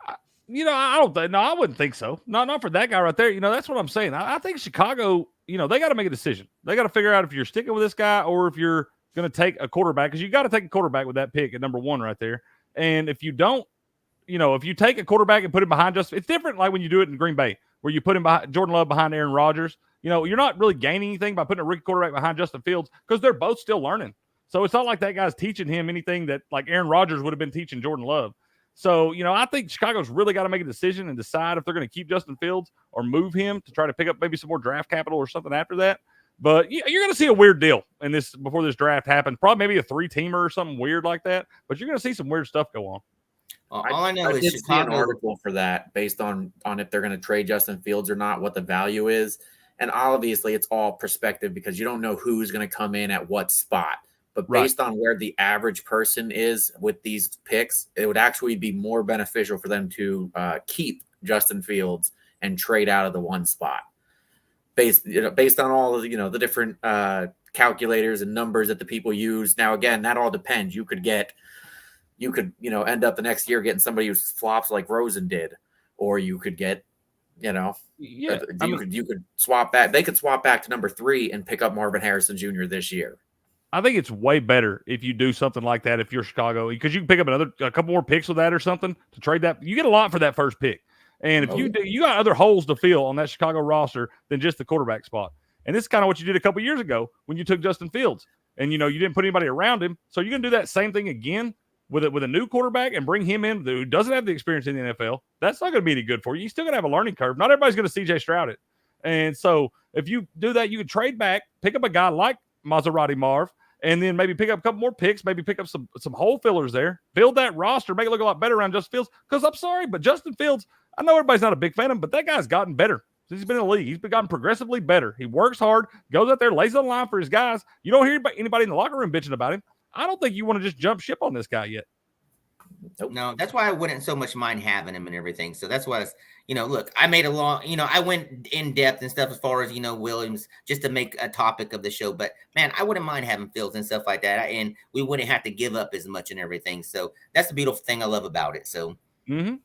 I don't think. No, I wouldn't think so. Not for that guy right there. That's what I'm saying. I think Chicago. They got to make a decision. They got to figure out if you're sticking with this guy or if you're going to take a quarterback, because you got to take a quarterback with that pick at number 1 right there. And if you don't, if you take a quarterback and put him behind it's different. Like when you do it in Green Bay, where you put him behind Jordan Love behind Aaron Rodgers. You're not really gaining anything by putting a rookie quarterback behind Justin Fields because they're both still learning. So it's not like that guy's teaching him anything that like Aaron Rodgers would have been teaching Jordan Love. So, I think Chicago's really got to make a decision and decide if they're going to keep Justin Fields or move him to try to pick up maybe some more draft capital or something after that. But you're going to see a weird deal in this before this draft happens. Probably maybe a 3-teamer or something weird like that. But you're going to see some weird stuff go on. All I know is did Chicago. See an article for that based on if they're going to trade Justin Fields or not, what the value is. And obviously it's all perspective because you don't know who's going to come in at what spot. But based on where the average person is with these picks, it would actually be more beneficial for them to keep Justin Fields and trade out of the 1 spot. Based on all of the different calculators and numbers that the people use. Now, again, that all depends. You could end up the next year getting somebody who flops like Rosen did, or you could get, you could swap back. They could swap back to number 3 and pick up Marvin Harrison Jr. this year. I think it's way better if you do something like that if you're Chicago, because you can pick up a couple more picks with that or something to trade that. You get a lot for that first pick. And if you got other holes to fill on that Chicago roster than just the quarterback spot. And this is kind of what you did a couple years ago when you took Justin Fields. And, you didn't put anybody around him. So you're going to do that same thing again with a new quarterback and bring him in who doesn't have the experience in the NFL. That's not going to be any good for you. You're still going to have a learning curve. Not everybody's going to CJ Stroud it. And so if you do that, you can trade back, pick up a guy like Maserati Marv, and then maybe pick up a couple more picks, maybe pick up some hole fillers there, build that roster, make it look a lot better around Justin Fields. Because I'm sorry, but Justin Fields, I know everybody's not a big fan of him, but that guy's gotten better since he's been in the league. He's gotten progressively better. He works hard, goes out there, lays on the line for his guys. You don't hear anybody in the locker room bitching about him. I don't think you want to just jump ship on this guy yet. No, that's why I wouldn't so much mind having him and everything. So that's why, look, I made a long, I went in depth and stuff as far as, Williams, just to make a topic of the show. But, man, I wouldn't mind having Fields and stuff like that. And we wouldn't have to give up as much and everything. So that's the beautiful thing I love about it. So, All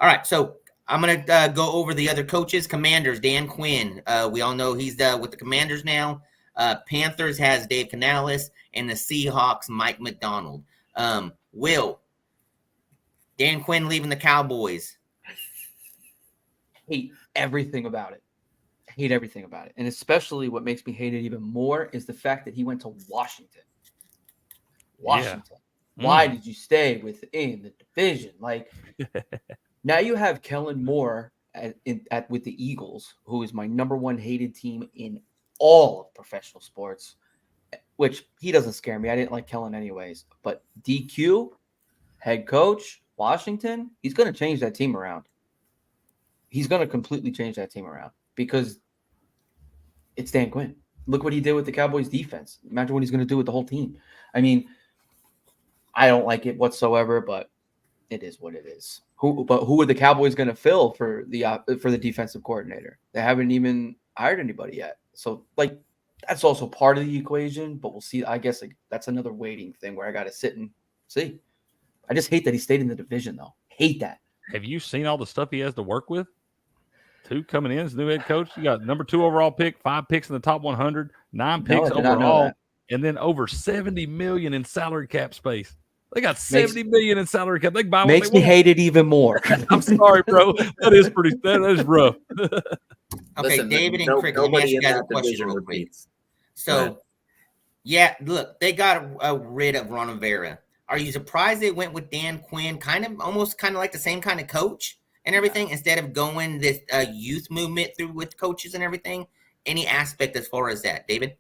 right. So I'm going to go over the other coaches. Commanders, Dan Quinn. We all know he's with the Commanders now. Panthers has Dave Canales. And the Seahawks, Mike McDonald. Will, Dan Quinn leaving the Cowboys. Hate everything about it. And especially what makes me hate it even more is the fact that he went to Washington. Yeah. Why did you stay within the division? Like, now you have Kellen Moore with the Eagles, who is my number 1 hated team in all of professional sports, which he doesn't scare me. I didn't like Kellen anyways. But DQ, head coach, Washington, he's going to change that team around. He's going to completely change that team around because it's Dan Quinn. Look what he did with the Cowboys defense. Imagine what he's going to do with the whole team. I mean, I don't like it whatsoever, but it is what it is. Who are the Cowboys going to fill for the defensive coordinator? They haven't even hired anybody yet. So, like, that's also part of the equation, but we'll see. I guess that's another waiting thing where I got to sit and see. I just hate that he stayed in the division, though. Hate that. Have you seen all the stuff he has to work with? 2 coming in as new head coach. You got number 2 overall pick, 5 picks in the top 100, 9 picks overall, and then over $70 million in salary cap space. They got $70 million in salary cap. They can buy makes me hate it even more. I'm sorry, bro. That is rough. Okay, Listen, David and Crick, let me ask you guys a question real quick. So, yeah, look, they got rid of Ron Rivera. Are you surprised they went with Dan Quinn, almost like the same kind of coach and everything, instead of going this youth movement through with coaches and everything? Any aspect as far as that, David?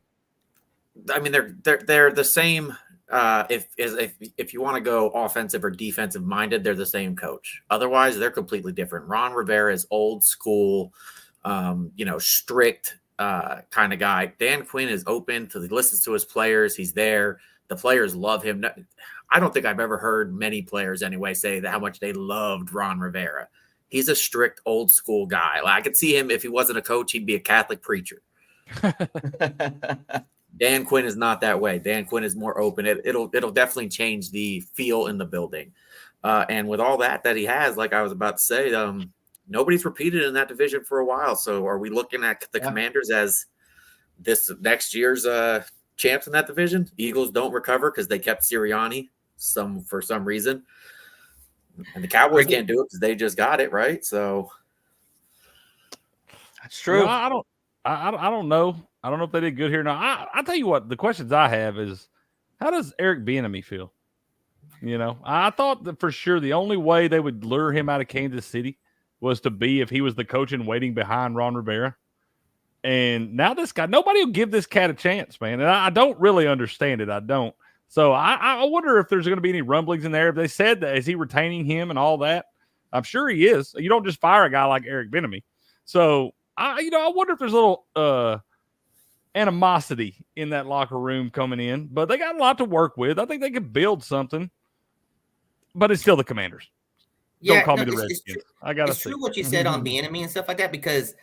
I mean, they're the same. If you want to go offensive or defensive minded, they're the same coach. Otherwise, they're completely different. Ron Rivera is old school, strict kind of guy. Dan Quinn is open he listens to his players. He's there. The players love him. I don't think I've ever heard many players anyway say how much they loved Ron Rivera. he's a strict old school guy. Like, I could see him if he wasn't a coach, he'd be a Catholic preacher. Dan Quinn is not that way. Dan Quinn is more open. It'll definitely change the feel in the building. And with all that he has, like I was about to say, nobody's repeated in that division for a while. So are we looking at the Commanders as this next year's champs in that division? Eagles don't recover because they kept Sirianni for some reason. And the Cowboys can't do it because they just got it, right? So that's true. I don't know. I don't know if they did good here. Now, I tell you what, the questions I have is, how does Eric Bieniemy feel? You know, I thought that for sure the only way they would lure him out of Kansas City was to be if he was the coach in waiting behind Ron Rivera. And now this guy, nobody will give this cat a chance, man. And I don't really understand it. I don't. So I wonder if there's going to be any rumblings in there. If they said that, is he retaining him and all that? I'm sure he is. You don't just fire a guy like Eric Bieniemy. So I wonder if there's a little animosity in that locker room coming in, but they got a lot to work with. I think they could build something, but it's still the Commanders. Don't call me the Redskins. I got to see. It's true what you said on Bieniemy and stuff like that, because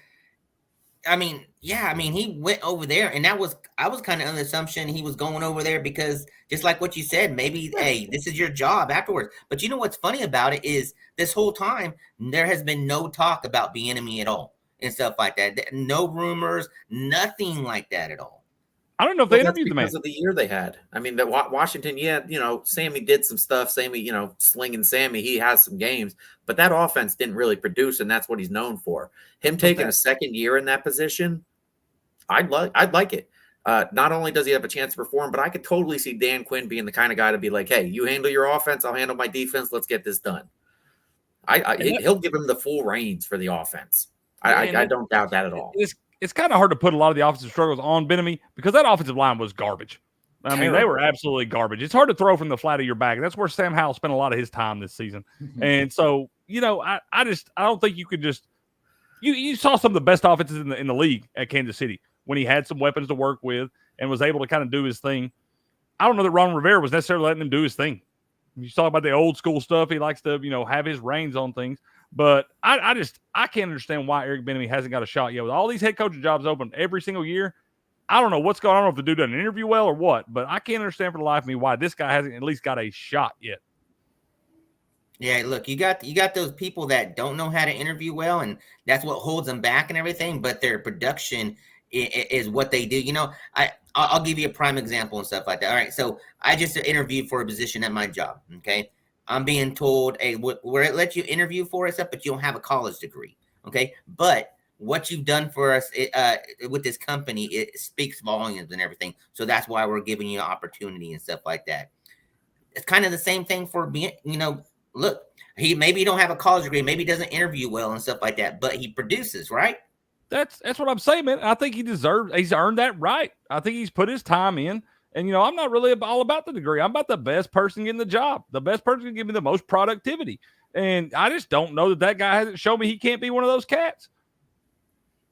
he went over there, and I was kind of under the assumption he was going over there because, just like what you said, maybe, hey, this is your job afterwards. But you know what's funny about it is this whole time there has been no talk about Bieniemy at all and stuff like that. No rumors, nothing like that at all. I don't know if they interviewed the man because of the year they had. I mean, that Washington, Sammy did some stuff. Sammy, slinging Sammy, he has some games, but that offense didn't really produce, and that's what he's known for. Him taking a second year in that position, I'd like it. Not only does he have a chance to perform, but I could totally see Dan Quinn being the kind of guy to be like, hey, you handle your offense, I'll handle my defense. Let's get this done. He'll give him the full reins for the offense. I don't doubt that at all. It's kind of hard to put a lot of the offensive struggles on Bieniemy because that offensive line was garbage. I mean, they were absolutely garbage. It's hard to throw from the flat of your back. That's where Sam Howell spent a lot of his time this season. And so, I don't think you could just you saw some of the best offenses in the league at Kansas City when he had some weapons to work with and was able to kind of do his thing. I don't know that Ron Rivera was necessarily letting him do his thing. You talk about the old school stuff. He likes to, have his reins on things. But I can't understand why Eric Bieniemy hasn't got a shot yet. With all these head coaching jobs open every single year, I don't know what's going on. I don't know if the dude doesn't interview well or what, but I can't understand for the life of me why this guy hasn't at least got a shot yet. Yeah, look, you got those people that don't know how to interview well, and that's what holds them back and everything. But their production is what they do. I'll give you a prime example and stuff like that. All right, so I just interviewed for a position at my job. Okay. I'm being told, hey, where it lets you interview for us, but you don't have a college degree, okay? But what you've done for us with this company, it speaks volumes and everything. So that's why we're giving you an opportunity and stuff like that. It's kind of the same thing for being, look, maybe he don't have a college degree, maybe he doesn't interview well and stuff like that, but he produces, right? That's what I'm saying, man. I think he's earned that right. I think he's put his time in. And, I'm not really all about the degree. I'm about the best person getting the job. The best person can give me the most productivity. And I just don't know that guy hasn't shown me he can't be one of those cats.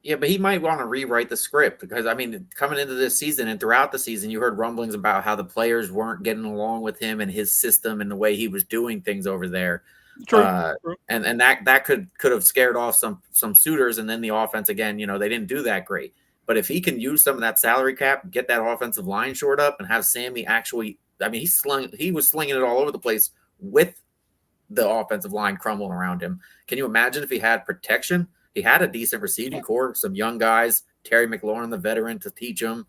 Yeah, but he might want to rewrite the script because, coming into this season and throughout the season, you heard rumblings about how the players weren't getting along with him and his system and the way he was doing things over there. True. And that could have scared off some suitors. And then the offense, again, they didn't do that great. But if he can use some of that salary cap, get that offensive line short up, and have Sammy actually, he was slinging it all over the place with the offensive line crumbling around him. Can you imagine if he had protection? He had a decent receiving core, some young guys, Terry McLaurin, the veteran, to teach him.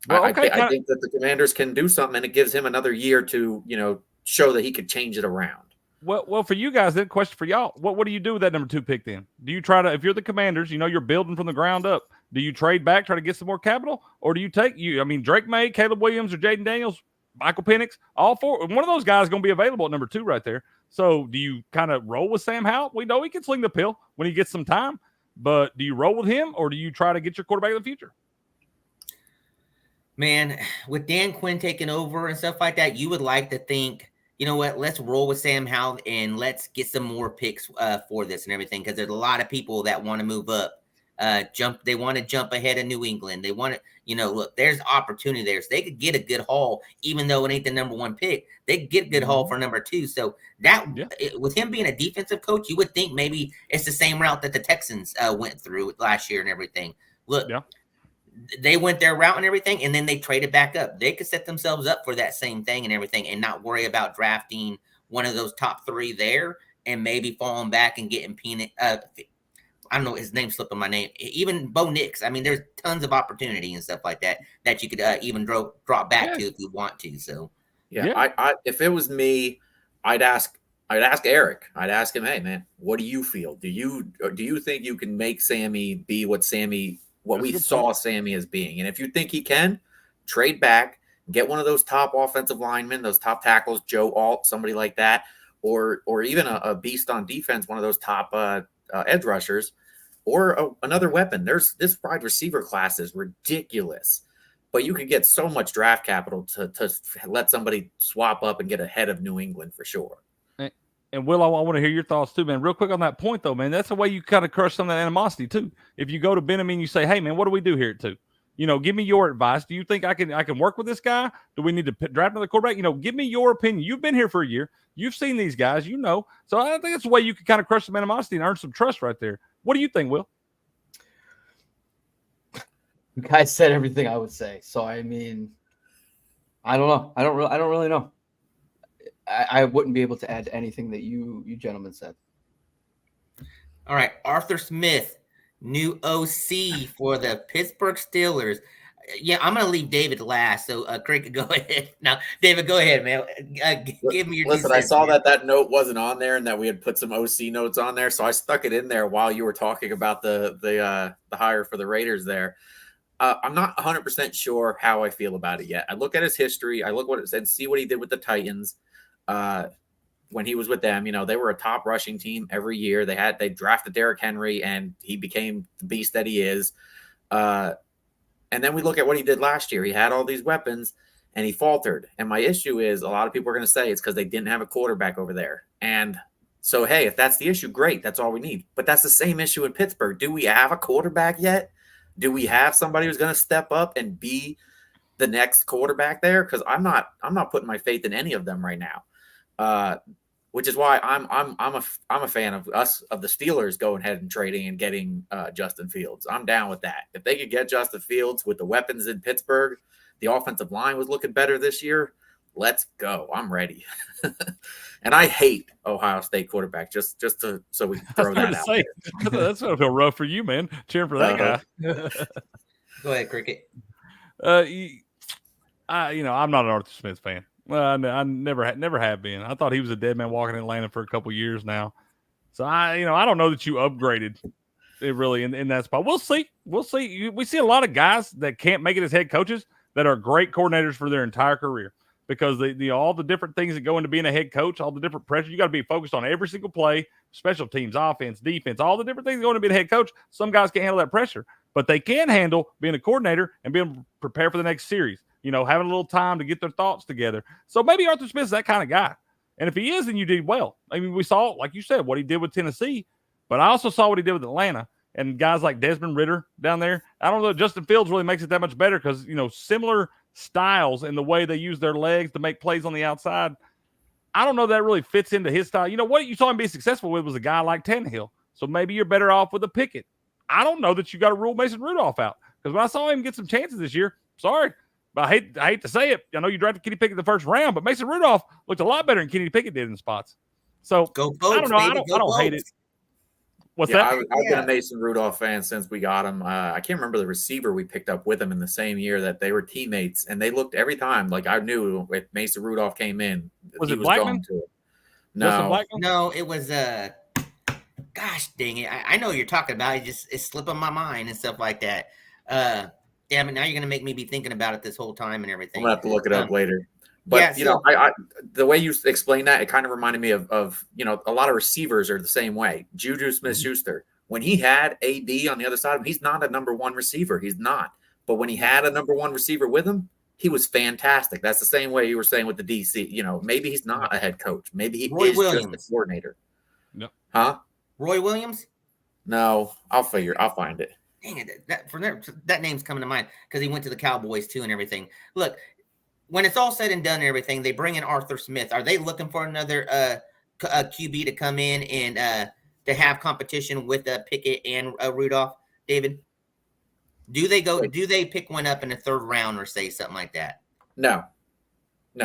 Well, I think that the Commanders can do something, and it gives him another year to, show that he could change it around. Well, for you guys, then question for y'all: what do you do with that number 2 pick? Then do you try to, if you're the Commanders, you're building from the ground up. Do you trade back, try to get some more capital, or do you take Drake May, Caleb Williams, or Jaden Daniels, Michael Penix, all four? One of those guys is going to be available at number 2 right there. So do you kind of roll with Sam Howell? We know he can sling the pill when he gets some time, but do you roll with him, or do you try to get your quarterback of the future? Man, with Dan Quinn taking over and stuff like that, you would like to think, you know what, let's roll with Sam Howell and let's get some more picks for this and everything, because there's a lot of people that want to move up jump. They want to jump ahead of New England. They want to, look, there's opportunity there. So they could get a good haul, even though it ain't the number 1 pick. They could get a good haul for number 2. So with him being a defensive coach, you would think maybe it's the same route that the Texans went through last year and everything. Look, they went their route and everything, and then they traded back up. They could set themselves up for that same thing and everything, and not worry about drafting one of those top 3 there, and maybe falling back and getting peanut. I don't know, his name slipped on my name. Even Bo Nix. I mean, there's tons of opportunity and stuff like that you could even drop back to if you want to. So I if it was me, I'd ask Eric. I'd ask him, hey man, what do you feel? Do you think you can make Sammy be what we saw Sammy as being? And if you think he can, trade back, get one of those top offensive linemen, those top tackles, Joe Alt, somebody like that, or even a beast on defense, one of those top edge rushers, or another weapon. This wide receiver class is ridiculous, but you could get so much draft capital to let somebody swap up and get ahead of New England for sure. And Will, I want to hear your thoughts too, man. Real quick on that point, though, man. That's the way you kind of crush some of that animosity too. If you go to Benjamin and you say, "Hey, man, what do we do here at 2? Give me your advice. Do you think I can work with this guy? Do we need to draft another quarterback? Give me your opinion. You've been here for a year. You've seen these guys. So I think that's the way you can kind of crush some animosity and earn some trust right there. What do you think, Will? You guys said everything I would say. So I mean, I don't know. I don't really know. I wouldn't be able to add to anything that you gentlemen said. All right, Arthur Smith, new OC for the Pittsburgh Steelers. Yeah, I'm going to leave David last, so Craig could go ahead. Now, David, go ahead, man. Give me your. Listen, I saw that note wasn't on there, and that we had put some OC notes on there, so I stuck it in there while you were talking about the hire for the Raiders there. I'm not 100% sure how I feel about it yet. I look at his history. I look what it said, see what he did with the Titans. When he was with them, they were a top rushing team every year. They drafted Derrick Henry, and he became the beast that he is. And then we look at what he did last year. He had all these weapons, and he faltered. And my issue is, a lot of people are going to say it's because they didn't have a quarterback over there. And so, hey, if that's the issue, great. That's all we need. But that's the same issue in Pittsburgh. Do we have a quarterback yet? Do we have somebody who's going to step up and be the next quarterback there? Because I'm not putting my faith in any of them right now. Which is why I'm a fan of the Steelers going ahead and trading and getting Justin Fields. I'm down with that. If they could get Justin Fields with the weapons in Pittsburgh, the offensive line was looking better this year. Let's go. I'm ready. And I hate Ohio State quarterback. Just so we can throw that out there. That's gonna feel rough for you, man. Cheering for that guy. Go ahead, Cricket. I'm not an Arthur Smith fan. Well, I never have been. I thought he was a dead man walking in Atlanta for a couple years now. So I don't know that you upgraded it really in that spot. We'll see. We see a lot of guys that can't make it as head coaches that are great coordinators for their entire career because all the different things that go into being a head coach, all the different pressure. You got to be focused on every single play, special teams, offense, defense, all the different things that go into being a head coach. Some guys can't handle that pressure, but they can handle being a coordinator and being prepared for the next series. Having a little time to get their thoughts together. So maybe Arthur Smith's that kind of guy. And if he is, then you did well. I mean, we saw, like you said, what he did with Tennessee, but I also saw what he did with Atlanta and guys like Desmond Ridder down there. I don't know. Justin Fields really makes it that much better because, similar styles in the way they use their legs to make plays on the outside. I don't know that really fits into his style. What you saw him be successful with was a guy like Tannehill. So maybe you're better off with a Pickett. I don't know that you got to rule Mason Rudolph out because when I saw him get some chances this year, sorry, but I hate to say it. I know you drafted Kenny Pickett the first round, but Mason Rudolph looked a lot better than Kenny Pickett did in spots. So go Pokes, I don't know. Baby, I don't hate it. What's that? I've been a Mason Rudolph fan since we got him. I can't remember the receiver we picked up with him in the same year that they were teammates, and they looked every time like I knew if Mason Rudolph came in, was he it was Blackman? going to it. No, it was gosh dang it. I know what you're talking about. It's slipping my mind and stuff like that. Damn it, now you're gonna make me be thinking about it this whole time and everything. I'm gonna have to look it up later. But I the way you explained that, it kind of reminded me of a lot of receivers are the same way. Juju Smith-Schuster, when he had AB on the other side of him, he's not a number one receiver. He's not. But when he had a number one receiver with him, he was fantastic. That's the same way you were saying with the DC. Maybe he's not a head coach. Maybe he is just a coordinator. No. Huh? Roy Williams? No, I'll find it. dang it, that name's coming to mind because he went to the Cowboys too and everything. Look, when it's all said and done and everything, they bring in Arthur Smith. Are they looking for another QB to come in and to have competition with Pickett and Rudolph? David, do they pick one up in the third round or say something like that? No,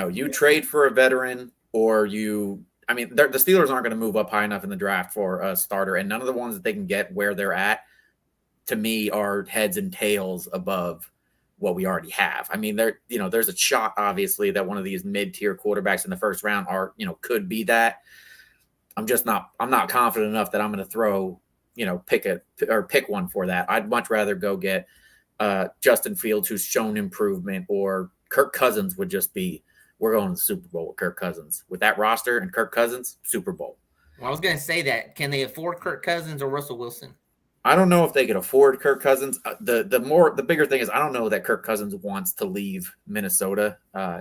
you trade for a veteran or the Steelers aren't going to move up high enough in the draft for a starter, and none of the ones that they can get where they're at, to me, are heads and tails above what we already have. I mean, there's a shot, obviously, that one of these mid-tier quarterbacks in the first round could be that. I'm not confident enough that I'm going to throw, pick one for that. I'd much rather go get Justin Fields, who's shown improvement, or Kirk Cousins would just be, we're going to the Super Bowl with Kirk Cousins. With that roster and Kirk Cousins, Super Bowl. Well, I was going to say that. Can they afford Kirk Cousins or Russell Wilson? I don't know if they could afford Kirk Cousins. The bigger thing is I don't know that Kirk Cousins wants to leave Minnesota.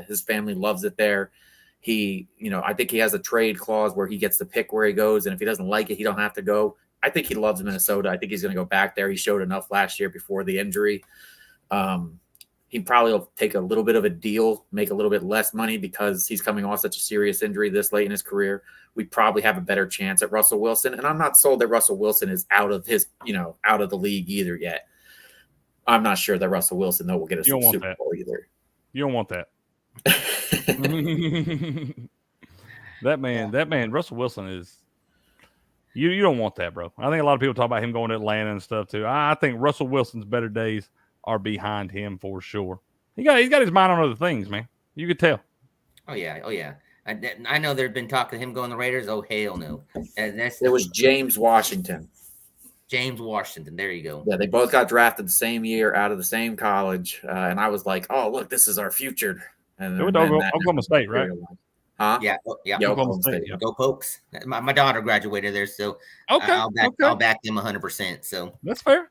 His family loves it there. I think he has a trade clause where he gets to pick where he goes, and if he doesn't like it, he don't have to go. I think he loves Minnesota. I think he's going to go back there. He showed enough last year before the injury. He probably will take a little bit of a deal, make a little bit less money because he's coming off such a serious injury this late in his career. We probably have a better chance at Russell Wilson. And I'm not sold that Russell Wilson is out of the league either yet. I'm not sure that Russell Wilson, though, will get a Super Bowl either. You don't want that. That man, Russell Wilson is. You don't want that, bro. I think a lot of people talk about him going to Atlanta and stuff too. I think Russell Wilson's better days are behind him for sure. He's got his mind on other things, man. You could tell. Oh yeah. I know there's been talk of him going to the Raiders. Oh hell no. It was James Washington. James Washington. There you go. Yeah, they both got drafted the same year out of the same college, and I was like, "Oh, look, this is our future." And Oklahoma State, right? Huh? Yeah. Oklahoma State. Go Pokes. My daughter graduated there, so I'll back them 100%. So that's fair.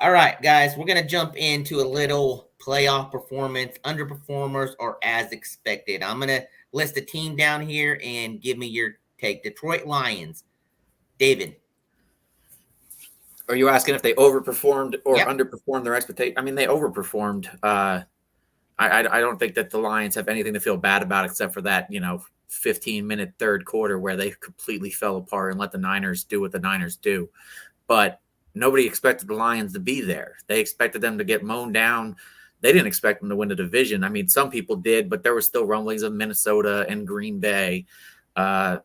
All right, guys, we're going to jump into a little playoff performance, underperformers, or as expected. I'm going to list a team down here and give me your take. Detroit Lions. David. Are you asking if they overperformed or underperformed their expectation? I mean, they overperformed. I don't think that the Lions have anything to feel bad about except for that, 15-minute third quarter where they completely fell apart and let the Niners do what the Niners do. But nobody expected the Lions to be there. They expected them to get mown down. They didn't expect them to win the division. I mean, some people did, but there were still rumblings of Minnesota and Green Bay. I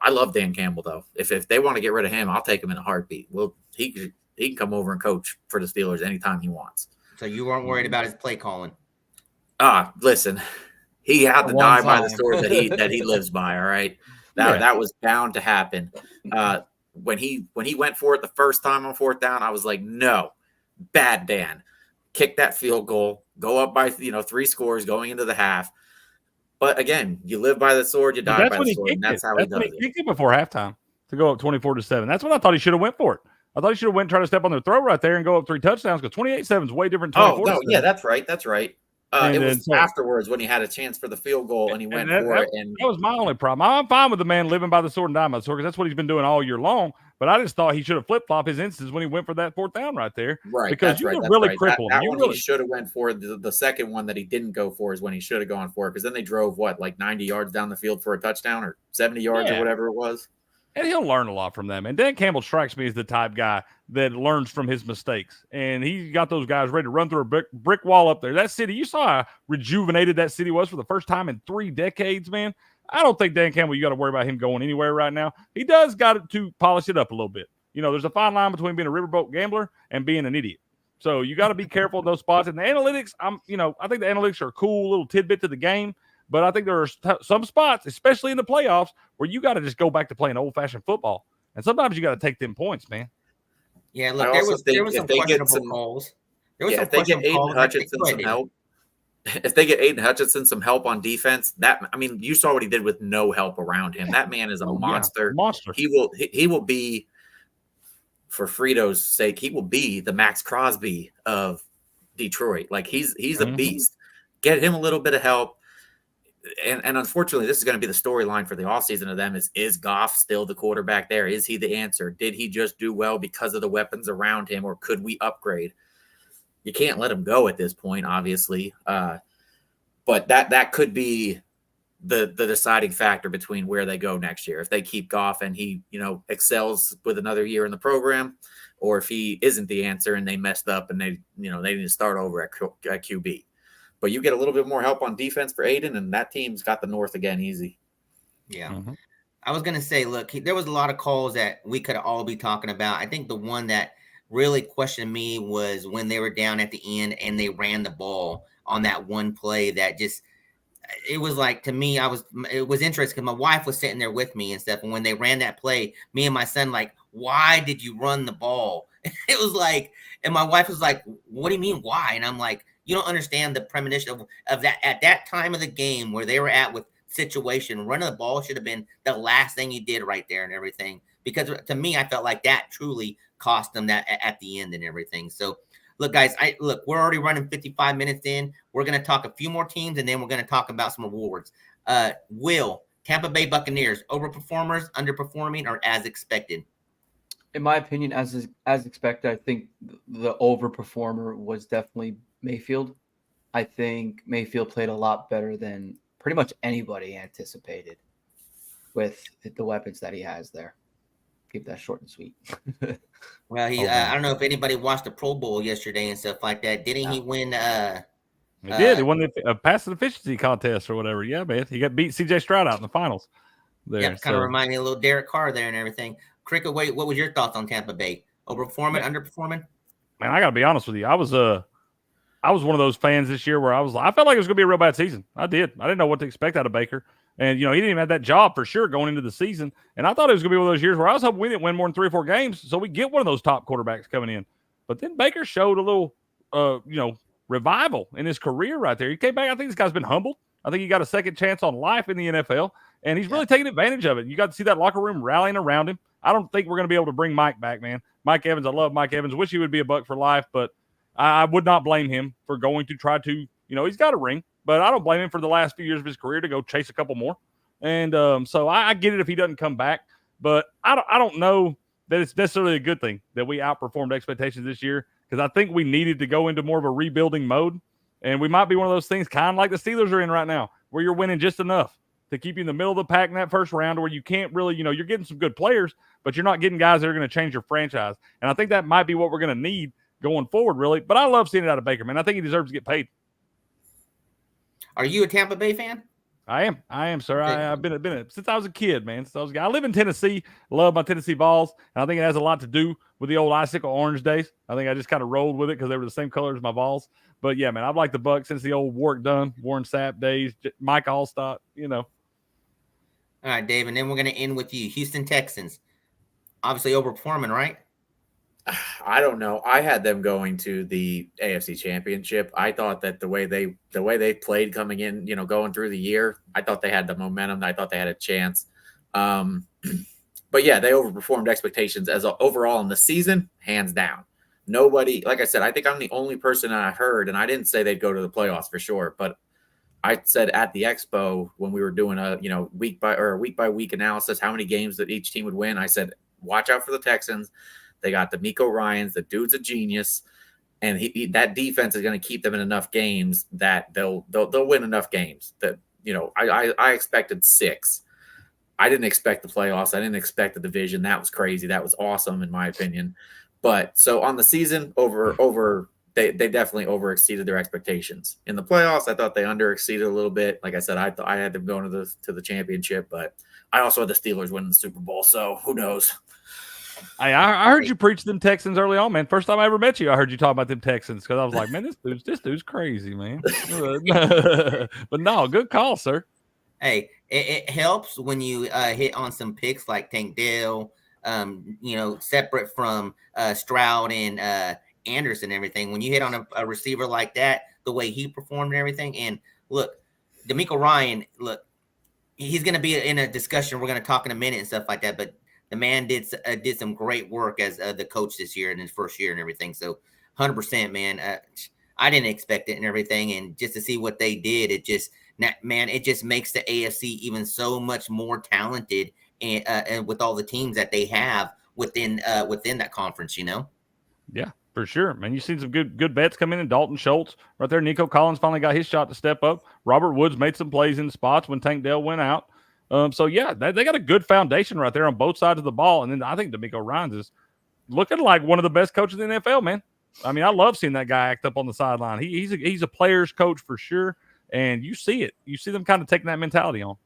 love Dan Campbell, though. If they want to get rid of him, I'll take him in a heartbeat. Well, he can come over and coach for the Steelers anytime he wants. So you weren't worried about his play calling? Listen, he had to die by the sword that he lives by. All right, that was bound to happen. When he went for it the first time on fourth down, I was like, no, bad Dan. Kick that field goal, go up by 3 scores going into the half. But again, you live by the sword, you die by the sword. And that's how he does it. He kicked it before halftime to go up 24-7. That's what I thought he should have went for it. I thought he should have went and tried to step on their throat right there and go up 3 touchdowns because 28-7 is way different than 24-7. Oh, no, yeah, that's right. It was afterwards when he had a chance for the field goal and he went for it. And that was my only problem. I'm fine with the man living by the sword and dying by the sword because that's what he's been doing all year long. But I just thought he should have flip-flopped his instance when he went for that fourth down right there. Right. Because you could really cripple him. He should have went for the second one that he didn't go for is when he should have gone for it because then they drove, 90 yards down the field for a touchdown or 70 yards or whatever it was. And he'll learn a lot from them. And Dan Campbell strikes me as the type guy that learns from his mistakes. And he got those guys ready to run through a brick wall up there. That city, you saw how rejuvenated that city was for the first time in 3 decades, man. I don't think Dan Campbell, you got to worry about him going anywhere right now. He does got to polish it up a little bit. There's a fine line between being a riverboat gambler and being an idiot. So you got to be careful in those spots. And the analytics, I think the analytics are a cool little tidbit to the game. But I think there are some spots, especially in the playoffs, where you got to just go back to playing old-fashioned football. And sometimes you got to take them points, man. Yeah, look, there was some questionable calls. If they get Aiden Hutchinson some help, if they get Aiden Hutchinson some help on defense, you saw what he did with no help around him. That man is a monster. Yeah, monster. He will be, for Frito's sake, he will be the Max Crosby of Detroit. Like he's a beast. Get him a little bit of help. and unfortunately, this is going to be the storyline for the offseason of them is Goff still the quarterback there? Is he the answer? Did he just do well because of the weapons around him, or could we upgrade? You can't let him go at this point, obviously. But that could be the deciding factor between where they go next year. If they keep Goff and he, excels with another year in the program, or if he isn't the answer and they messed up and they need to start over at QB. But you get a little bit more help on defense for Aiden, and that team's got the North again easy. Yeah. Mhm. I was going to say, look, there was a lot of calls that we could all be talking about. I think the one that really questioned me was when they were down at the end and they ran the ball on that one play that just, it was like, to me, it was interesting because my wife was sitting there with me and stuff. And when they ran that play, me and my son, like, why did you run the ball? It was like, and my wife was like, what do you mean, why? And I'm like, you don't understand the premonition of that at that time of the game where they were at with situation. Running the ball should have been the last thing you did right there and everything. Because to me, I felt like that truly cost them that at the end and everything. So, look, guys, we're already running 55 minutes in. We're going to talk a few more teams, and then we're going to talk about some awards. Will, Tampa Bay Buccaneers, overperformers, underperforming, or as expected? In my opinion, as expected, I think the overperformer was definitely Mayfield. I think Mayfield played a lot better than pretty much anybody anticipated with the weapons that he has there. Keep that short and sweet. Well, I don't know if anybody watched the Pro Bowl yesterday and stuff like that. Didn't he win? He did. He won the passing efficiency contest or whatever. Yeah, man. He got beat C.J. Stroud out in the finals. Yeah, kind of remind me a little Derek Carr there and everything. Cricket, what was your thoughts on Tampa Bay? Overperforming, underperforming? Man, I got to be honest with you. I was one of those fans this year where I felt like it was going to be a real bad season. I didn't know what to expect out of Baker. And, he didn't even have that job for sure going into the season. And I thought it was going to be one of those years where I was hoping we didn't win more than 3 or 4 games so we get one of those top quarterbacks coming in. But then Baker showed a little, revival in his career right there. He came back. I think this guy's been humbled. I think he got a second chance on life in the NFL, and he's really taking advantage of it. You got to see that locker room rallying around him. I don't think we're going to be able to bring Mike back, man. Mike Evans, I love Mike Evans. Wish he would be a Buck for life, but I would not blame him for going to try to, he's got a ring, but I don't blame him for the last few years of his career to go chase a couple more. And so I get it if he doesn't come back, but I don't know that it's necessarily a good thing that we outperformed expectations this year, because I think we needed to go into more of a rebuilding mode. And we might be one of those things kind of like the Steelers are in right now, where you're winning just enough to keep you in the middle of the pack in that first round, where you can't really, you're getting some good players, but you're not getting guys that are going to change your franchise. And I think that might be what we're going to need going forward, really. But I love seeing it out of Baker, man. I think he deserves to get paid. Are you a Tampa Bay fan? I am, sir. I've been since I was a kid, man. I live in Tennessee. Love my Tennessee Vols, and I think it has a lot to do with the old icicle orange days. I think I just kind of rolled with it because they were the same color as my Vols. But yeah, man, I've liked the Bucs since the old Warwick Dunn, Warren Sapp days, Mike Allstott. All right, Dave, and then we're going to end with you. Houston Texans, obviously overperforming, right? I don't know. I had them going to the AFC Championship. I thought that the way they played coming in, going through the year, I thought they had the momentum. I thought they had a chance. But yeah, they overperformed expectations as overall in the season, hands down. Nobody, like I said, I think I'm the only person that I heard, and I didn't say they'd go to the playoffs for sure, but I said at the Expo when we were doing a week by week analysis, how many games that each team would win. I said, watch out for the Texans. They got DeMeco Ryans. The dude's a genius, and that defense is going to keep them in enough games that they'll win enough games. That I expected 6. I didn't expect the playoffs. I didn't expect the division. That was crazy. That was awesome in my opinion. But so on the season, they definitely overexceeded their expectations. In the playoffs, I thought they underexceeded a little bit. Like I said, I had them going to the championship, but I also had the Steelers winning the Super Bowl. So who knows? I heard you preach them Texans early on, man. First time I ever met you, I heard you talk about them Texans because I was like, man, this dude's crazy, man. But no, good call, sir. Hey, it helps when you hit on some picks like Tank Dell, separate from Stroud and Anderson and everything. When you hit on a receiver like that, the way he performed and everything. And look, DeMeco Ryan, he's going to be in a discussion. We're going to talk in a minute and stuff like that. But the man did some great work as the coach this year in his first year and everything. So 100%, man. I didn't expect it and everything. And just to see what they did, man, it just makes the AFC even so much more talented, and with all the teams that they have within that conference, Yeah, for sure, man. You've seen some good vets come in, and Dalton Schultz right there. Nico Collins finally got his shot to step up. Robert Woods made some plays in spots when Tank Dell went out. So yeah, they got a good foundation right there on both sides of the ball. And then I think D'Amico Ryans is looking like one of the best coaches in the NFL, man. I mean, I love seeing that guy act up on the sideline. He's a player's coach for sure, and you see it. You see them kind of taking that mentality on.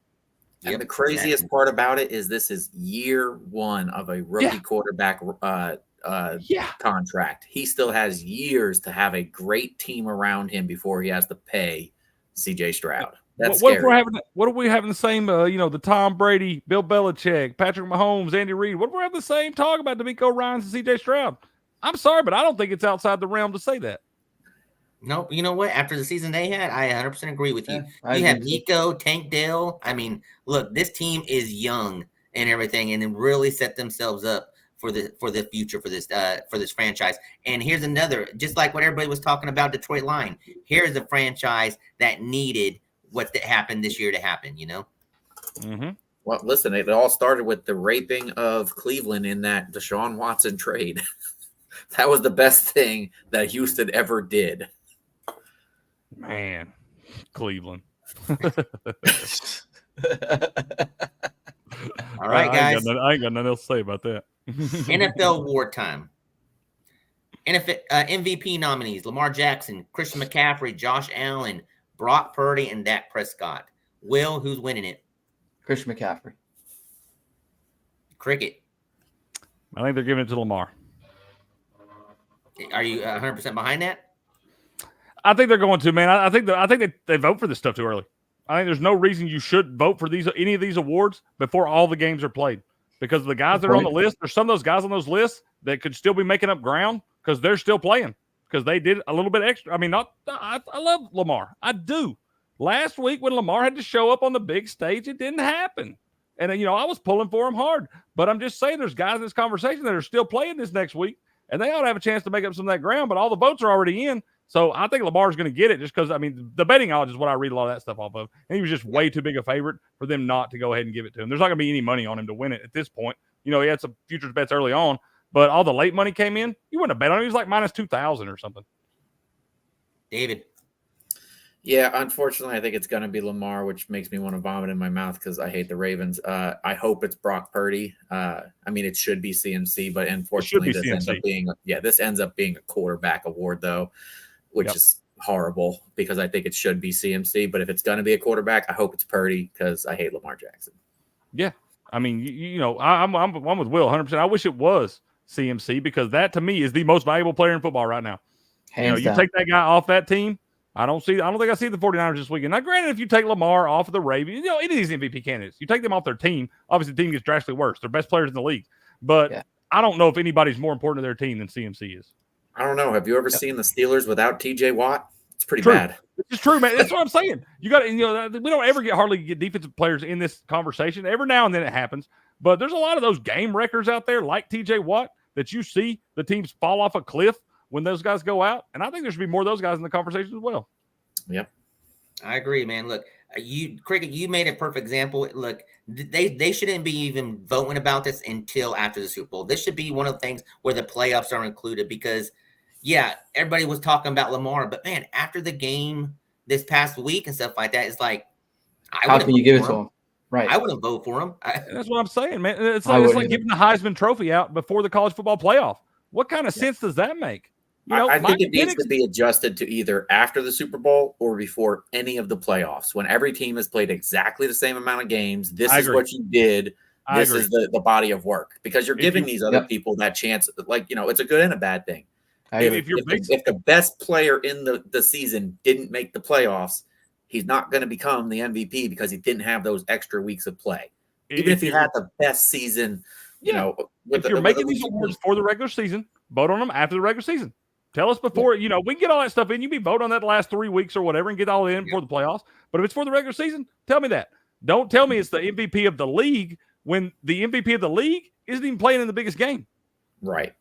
And the craziest part about it is this is year one of a rookie quarterback contract. He still has years to have a great team around him before he has to pay CJ Stroud. That's what scary. What if we having the same, the Tom Brady, Bill Belichick, Patrick Mahomes, Andy Reid? What if we're having the same talk about D'Amico Ryans and CJ Stroud? I'm sorry, but I don't think it's outside the realm to say that. No, you know what? After the season they had, I 100% agree with you. You have Nico, Tank Dell. I mean, look, this team is young and everything, and then really set themselves up for the future for this franchise. And here's another, just like what everybody was talking about Detroit Lions. Here's a franchise that needed what happened this year to happen. Mm-hmm. Well, listen, it all started with the raping of Cleveland in that Deshaun Watson trade. That was the best thing that Houston ever did. Man, Cleveland. All right, guys. I ain't got nothing else to say about that. NFL award time. NFL MVP nominees: Lamar Jackson, Christian McCaffrey, Josh Allen, Brock Purdy, and Dak Prescott. Will, who's winning it? Christian McCaffrey. Cricket. I think they're giving it to Lamar. Are you 100% behind that? I think they're going to, man. I think they vote for this stuff too early. I think there's no reason you should vote for any of these awards before all the games are played. Because the guys that are on the list, there's some of those guys on those lists that could still be making up ground because they're still playing because they did a little bit extra. I mean, I love Lamar. I do. Last week when Lamar had to show up on the big stage, it didn't happen. And, I was pulling for him hard. But I'm just saying there's guys in this conversation that are still playing this next week, and they ought to have a chance to make up some of that ground, but all the votes are already in. So I think Lamar's going to get it just because, the betting odds is what I read a lot of that stuff off of. And he was just way too big a favorite for them not to go ahead and give it to him. There's not going to be any money on him to win it at this point. He had some futures bets early on, but all the late money came in. You wouldn't have bet on him. He was like minus 2,000 or something. David. Yeah, unfortunately, I think it's going to be Lamar, which makes me want to vomit in my mouth because I hate the Ravens. I hope it's Brock Purdy. It should be CMC, but unfortunately, this ends up being a quarterback award, though, which is horrible because I think it should be CMC. But if it's going to be a quarterback, I hope it's Purdy because I hate Lamar Jackson. Yeah, I'm with Will 100%. I wish it was CMC because that to me is the most valuable player in football right now. Hands down. You take that guy off that team. I don't think I see the 49ers this weekend. Now, granted, if you take Lamar off of the Ravens, any of these MVP candidates, you take them off their team, obviously the team gets drastically worse. They're best players in the league. But I don't know if anybody's more important to their team than CMC is. I don't know. Have you ever seen the Steelers without TJ Watt? It's pretty bad. It's true, man. That's what I'm saying. We don't ever hardly get defensive players in this conversation. Every now and then it happens. But there's a lot of those game wreckers out there like TJ Watt that you see the teams fall off a cliff when those guys go out. And I think there should be more of those guys in the conversation as well. Yep. I agree, man. Look, Cricket, you made a perfect example. Look, they shouldn't be even voting about this until after the Super Bowl. This should be one of the things where the playoffs are included because, everybody was talking about Lamar, but man, after the game this past week and stuff like that, it's like, how can you give it to him? Right. I wouldn't vote for him. That's what I'm saying, man. It's like giving the Heisman Trophy out before the college football playoff. What kind of sense does that make? I think it needs to be adjusted to either after the Super Bowl or before any of the playoffs. When every team has played exactly the same amount of games, this is what you did. This is the body of work because you're giving these other people that chance. It's a good and a bad thing. If the best player in the season didn't make the playoffs, he's not going to become the MVP because he didn't have those extra weeks of play. Even if he had the best season, if you're making these awards for the regular season, vote on them after the regular season. Tell us before, we can get all that stuff in. You can vote on that last 3 weeks or whatever and get all in before the playoffs. But if it's for the regular season, tell me that. Don't tell me it's the MVP of the league when the MVP of the league isn't even playing in the biggest game. Right.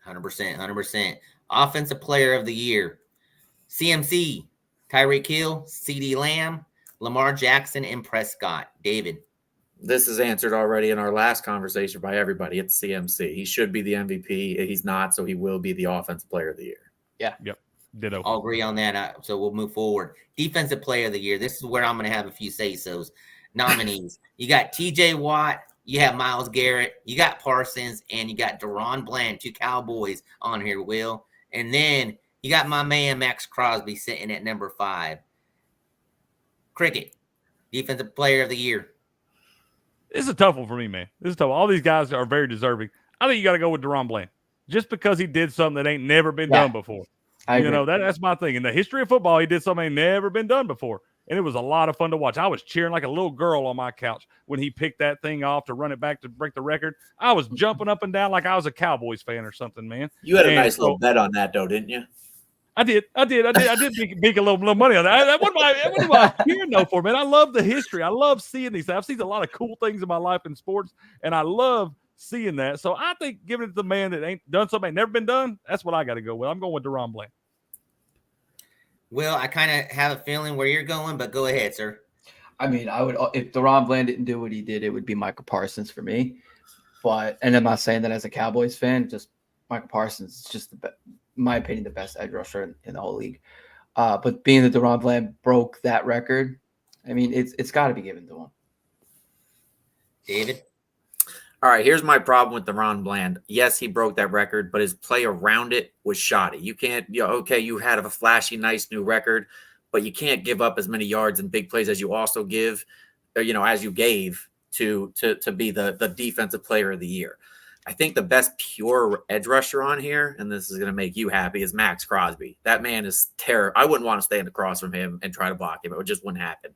100%. Offensive player of the year. CMC, Tyreek Hill, CeeDee Lamb, Lamar Jackson, and Prescott. David. This is answered already in our last conversation by everybody. It's CMC. He should be the MVP. He's not, so he will be the Offensive Player of the Year. Yeah. Yep. Ditto. I'll agree on that. So we'll move forward. Defensive Player of the Year. This is where I'm going to have a few say-sos. Nominees. You got TJ Watt. You have Myles Garrett. You got Parsons. And you got Deron Bland, 2 Cowboys on here, Will. And then you got my man, Max Crosby, sitting at number 5. Cricket. Defensive Player of the Year. This is a tough one for me, man. This is tough. All these guys are very deserving. I think you got to go with Deron Bland just because he did something that ain't never been done before. That's my thing. In the history of football, he did something that ain't never been done before. And it was a lot of fun to watch. I was cheering like a little girl on my couch when he picked that thing off to run it back to break the record. I was jumping up and down like I was a Cowboys fan or something, man. You had a nice little bet on that, though, didn't you? I did make a little money on that. What am I cheering though for, man? I love the history. I love seeing these. I've seen a lot of cool things in my life in sports, and I love seeing that. So I think giving it to the man that ain't done something ain't never been done, that's what I got to go with. I'm going with Deron Bland. Well, I kind of have a feeling where you're going, but go ahead, sir. I mean, I would if Deron Bland didn't do what he did, it would be Michael Parsons for me. And I'm not saying that as a Cowboys fan, just Michael Parsons is just in my opinion, the best edge rusher in the whole league. But being that Deron Bland broke that record, I mean, it's got to be given to him. David? All right, here's my problem with Deron Bland. Yes, he broke that record, but his play around it was shoddy. You can't, you had a flashy, nice new record, but you can't give up as many yards and big plays as you also give, as you gave to be the defensive player of the year. I think the best pure edge rusher on here, and this is going to make you happy, is Max Crosby. That man is terrible. I wouldn't want to stand across from him and try to block him. It just wouldn't happen.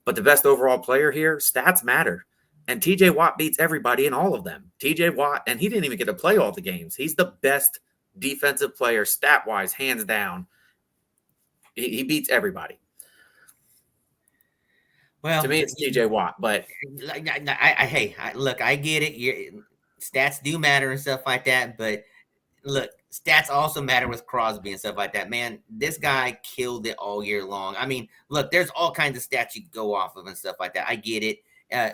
But the best overall player here, stats matter. And TJ Watt beats everybody in all of them. TJ Watt, and he didn't even get to play all the games. He's the best defensive player stat-wise, hands down. He beats everybody. Well, to me, it's TJ Watt, but look, I get it. Stats do matter and stuff like that, but look, stats also matter with Crosby and stuff like that. Man, this guy killed it all year long. I mean, look, there's all kinds of stats you can go off of and stuff like that. I get it.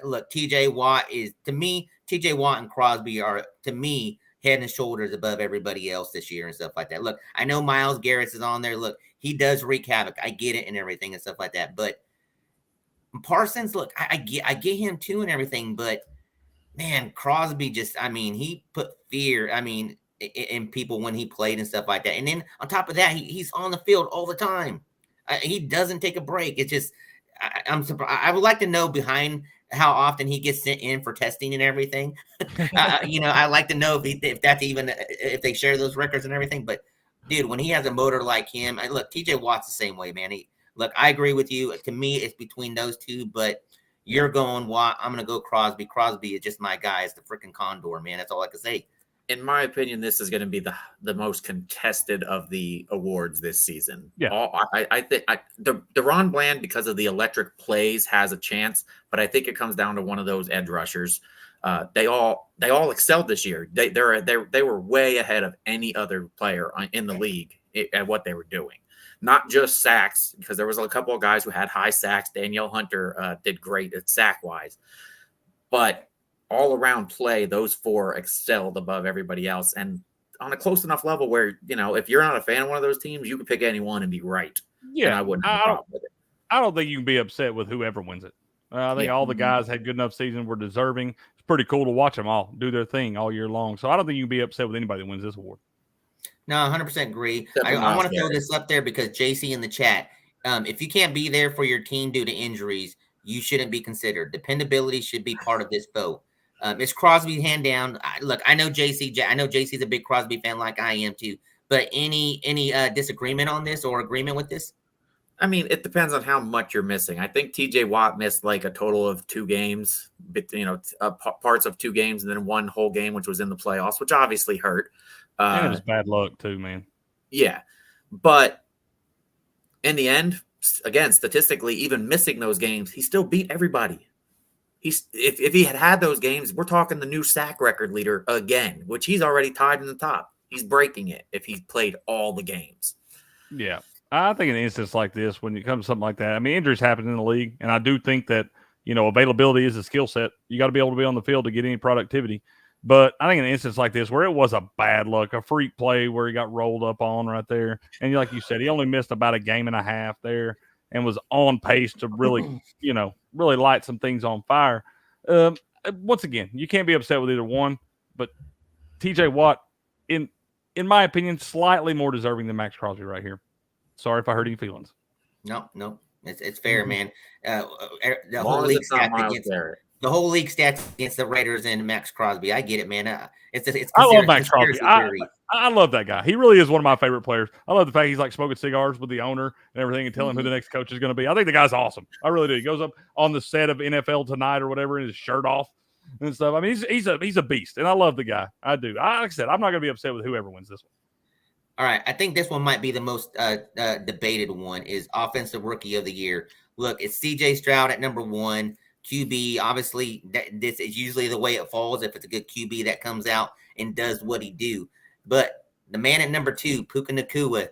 Look, TJ Watt and Crosby are, to me, head and shoulders above everybody else this year and stuff like that. Look, I know Myles Garrett is on there. Look, he does wreak havoc. I get it and everything and stuff like that. But Parsons, look, I get him too and everything, but man, Crosby he put fear, in people when he played and stuff like that. And then on top of that, he's on the field all the time. He doesn't take a break. It's just, I'm surprised. I would like to know behind how often he gets sent in for testing and everything. I like to know if they share those records and everything. But dude, when he has a motor like him, look, TJ Watt's the same way, man. Look, I agree with you. To me, it's between those two, but you're going Watt. I'm going to go Crosby. Crosby is just my guy. It's the freaking condor, man. That's all I can say. In my opinion, this is going to be the most contested of the awards this season. Yeah, I think Deron Bland, because of the electric plays, has a chance, but I think it comes down to one of those edge rushers. They all excelled this year. They were way ahead of any other player in the league at what they were doing. Not just sacks, because there was a couple of guys who had high sacks. Danielle Hunter did great at sack-wise. But all around play, those four excelled above everybody else. And on a close enough level where, if you're not a fan of one of those teams, you can pick any one and be right. Yeah. And I wouldn't have a problem with it. I don't think you can be upset with whoever wins it. I think all the guys had good enough season, were deserving. It's pretty cool to watch them all do their thing all year long. So I don't think you can be upset with anybody that wins this award. No, 100% agree. I want to throw this up there because JC in the chat, if you can't be there for your team due to injuries, you shouldn't be considered. Dependability should be part of this vote. It's Crosby hand down. Look, I know JC's a big Crosby fan like I am too, but any disagreement on this or agreement with this? I mean, it depends on how much you're missing. I think TJ Watt missed like a total of 2 games, parts of 2 games, and then 1 whole game, which was in the playoffs, which obviously hurt. And it was bad luck too, man. Yeah. But in the end, again, statistically, even missing those games, he still beat everybody. If he had those games, we're talking the new sack record leader again, which he's already tied in the top. He's breaking it if he's played all the games. Yeah. I think in an instance like this, when it comes to something like that, I mean, injuries happen in the league, and I do think that, availability is a skill set. You got to be able to be on the field to get any productivity. But I think in an instance like this, where it was a bad luck, a freak play where he got rolled up on right there, and like you said, he only missed about a game and a half there and was on pace to really, really light some things on fire. Once again, you can't be upset with either one, but TJ Watt, in my opinion, slightly more deserving than Max Crosby right here. Sorry if I hurt any feelings. No, it's fair, man. The Long whole as league it's not stats Miles against Garrett. the whole league stats against the Raiders and Max Crosby. I get it, man. It's I love Max Crosby. theory. I love that guy. He really is one of my favorite players. I love the fact he's like smoking cigars with the owner and everything and telling him who the next coach is going to be. I think the guy's awesome. I really do. He goes up on the set of NFL Tonight or whatever in his shirt off and stuff. I mean, he's a beast, and I love the guy. I do. Like I said, I'm not going to be upset with whoever wins this one. All right, I think this one might be the most debated one is Offensive Rookie of the Year. Look, it's C.J. Stroud at number 1. QB, obviously, this is usually the way it falls. If it's a good QB that comes out and does what he do. But the man at number 2, Puka Nacua,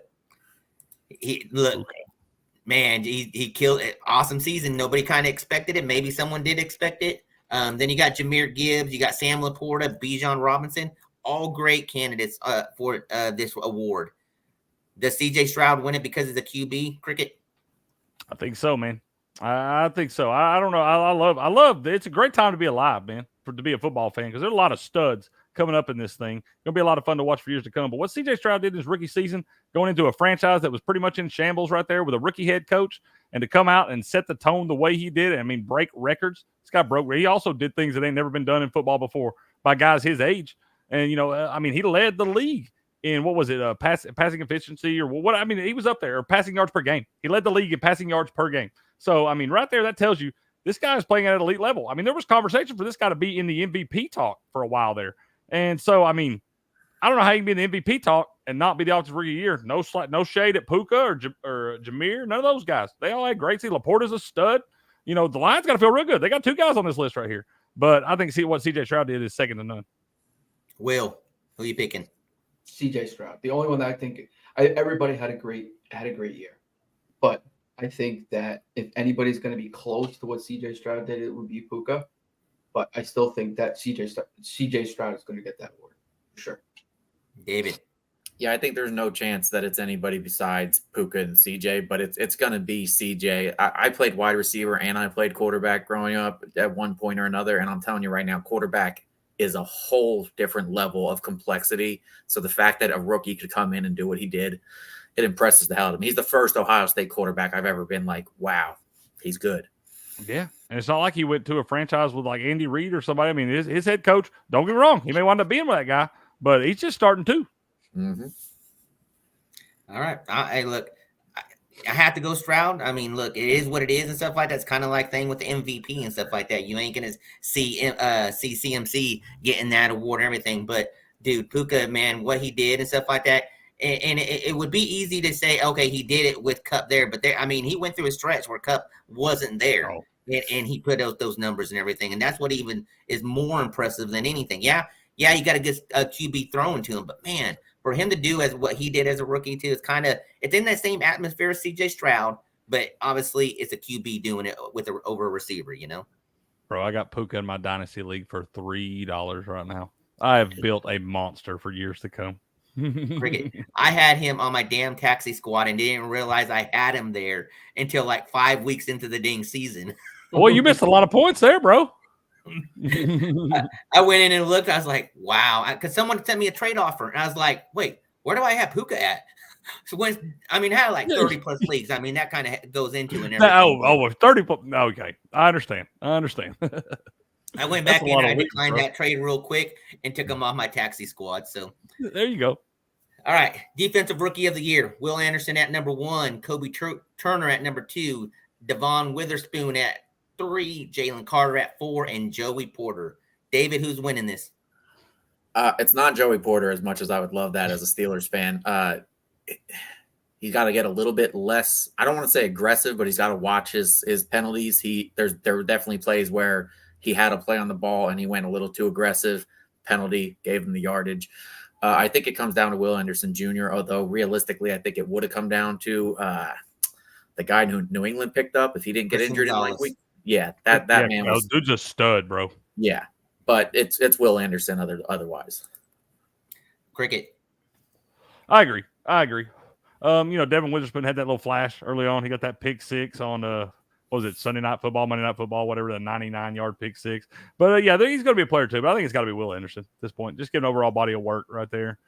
man, he killed it. Awesome season. Nobody kind of expected it. Maybe someone did expect it. Then you got Jahmyr Gibbs, you got Sam Laporta, Bijan Robinson, all great candidates for this award. Does C.J. Stroud win it because he's a QB, Cricket? I think so, man. I think so. I don't know. I love. It's a great time to be alive, man. To be a football fan because there's a lot of studs coming up in this thing. Gonna be a lot of fun to watch for years to come. But what C.J. Stroud did in his rookie season, going into a franchise that was pretty much in shambles right there with a rookie head coach, and to come out and set the tone the way he did, I mean, break records. This guy broke. He also did things that ain't never been done in football before by guys his age. And I mean, he led the league in what was it, passing efficiency or what? I mean, he was up there, or passing yards per game. He led the league in passing yards per game. So, I mean, right there, that tells you this guy is playing at an elite level. I mean, there was conversation for this guy to be in the MVP talk for a while there. And so, I mean, I don't know how you can be in the MVP talk and not be the offensive rookie of the year. No shade at Puka or Jahmyr. None of those guys. They all had great. Laporta's a stud. The Lions got to feel real good. They got 2 guys on this list right here. But I think what C.J. Stroud did is second to none. Will, who are you picking? C.J. Stroud. The only one that I think everybody had a great year. But I think that if anybody's going to be close to what C.J. Stroud did, it would be Puka. But I still think that C.J. Stroud is going to get that award for sure. David. Yeah, I think there's no chance that it's anybody besides Puka and CJ, but it's going to be CJ. I played wide receiver and I played quarterback growing up at one point or another, and I'm telling you right now, quarterback is a whole different level of complexity. So the fact that a rookie could come in and do what he did, it impresses the hell out of me. He's the first Ohio State quarterback I've ever been like, wow, he's good. Yeah, and it's not like he went to a franchise with like Andy Reid or somebody. I mean, his head coach, don't get me wrong, he may wind up being with that guy, but he's just starting too. Mm-hmm. All right. Hey, look, I have to go Stroud. I mean, look, it is what it is and stuff like that. It's kind of like thing with the MVP and stuff like that. You ain't going to see CMC getting that award and everything. But, dude, Puka, man, what he did and stuff like that. And it would be easy to say, okay, he did it with Cup there. But, I mean, he went through a stretch where Cup wasn't there. Oh. And he put out those numbers and everything. And that's what even is more impressive than anything. Yeah, you got to get a QB thrown to him. But, man, for him to do as what he did as a rookie too, it's in that same atmosphere as C.J. Stroud, but obviously it's a QB doing it with over a receiver, Bro, I got Puka in my dynasty league for $3 right now. I have built a monster for years to come. Cricket. I had him on my damn taxi squad and didn't realize I had him there until like 5 weeks into the dang season. Well, you missed a lot of points there, bro. I went in and looked. I was like, wow. Because someone sent me a trade offer. And I was like, wait, where do I have Puka at? So I had like 30 plus leagues. I mean, that kind of goes into it. 30. Okay. I understand. I went back in and I declined that trade real quick and took him off my taxi squad. So there you go. All right. Defensive Rookie of the Year. Will Anderson at number 1. Kobe Turner at number 2. Devon Witherspoon at 3, Jalen Carter at 4, and Joey Porter. David, who's winning this? It's not Joey Porter, as much as I would love that as a Steelers fan. He's got to get a little bit less, I don't want to say aggressive, but he's got to watch his penalties. There were definitely plays where he had a play on the ball and he went a little too aggressive. penalty, gave him the yardage. I think it comes down to Will Anderson Jr., although realistically, I think it would have come down to the guy who New England picked up. If he didn't get Christian injured Gonzalez. in like week, that man was dude's a stud, bro. Yeah, but it's Will Anderson otherwise. Cricket. I agree. Devin Witherspoon had that little flash early on. He got that pick six on what was it, Sunday Night Football, Monday Night Football, whatever, the 99-yard pick six. But he's going to be a player too. But I think it's got to be Will Anderson at this point. Just get an overall body of work right there.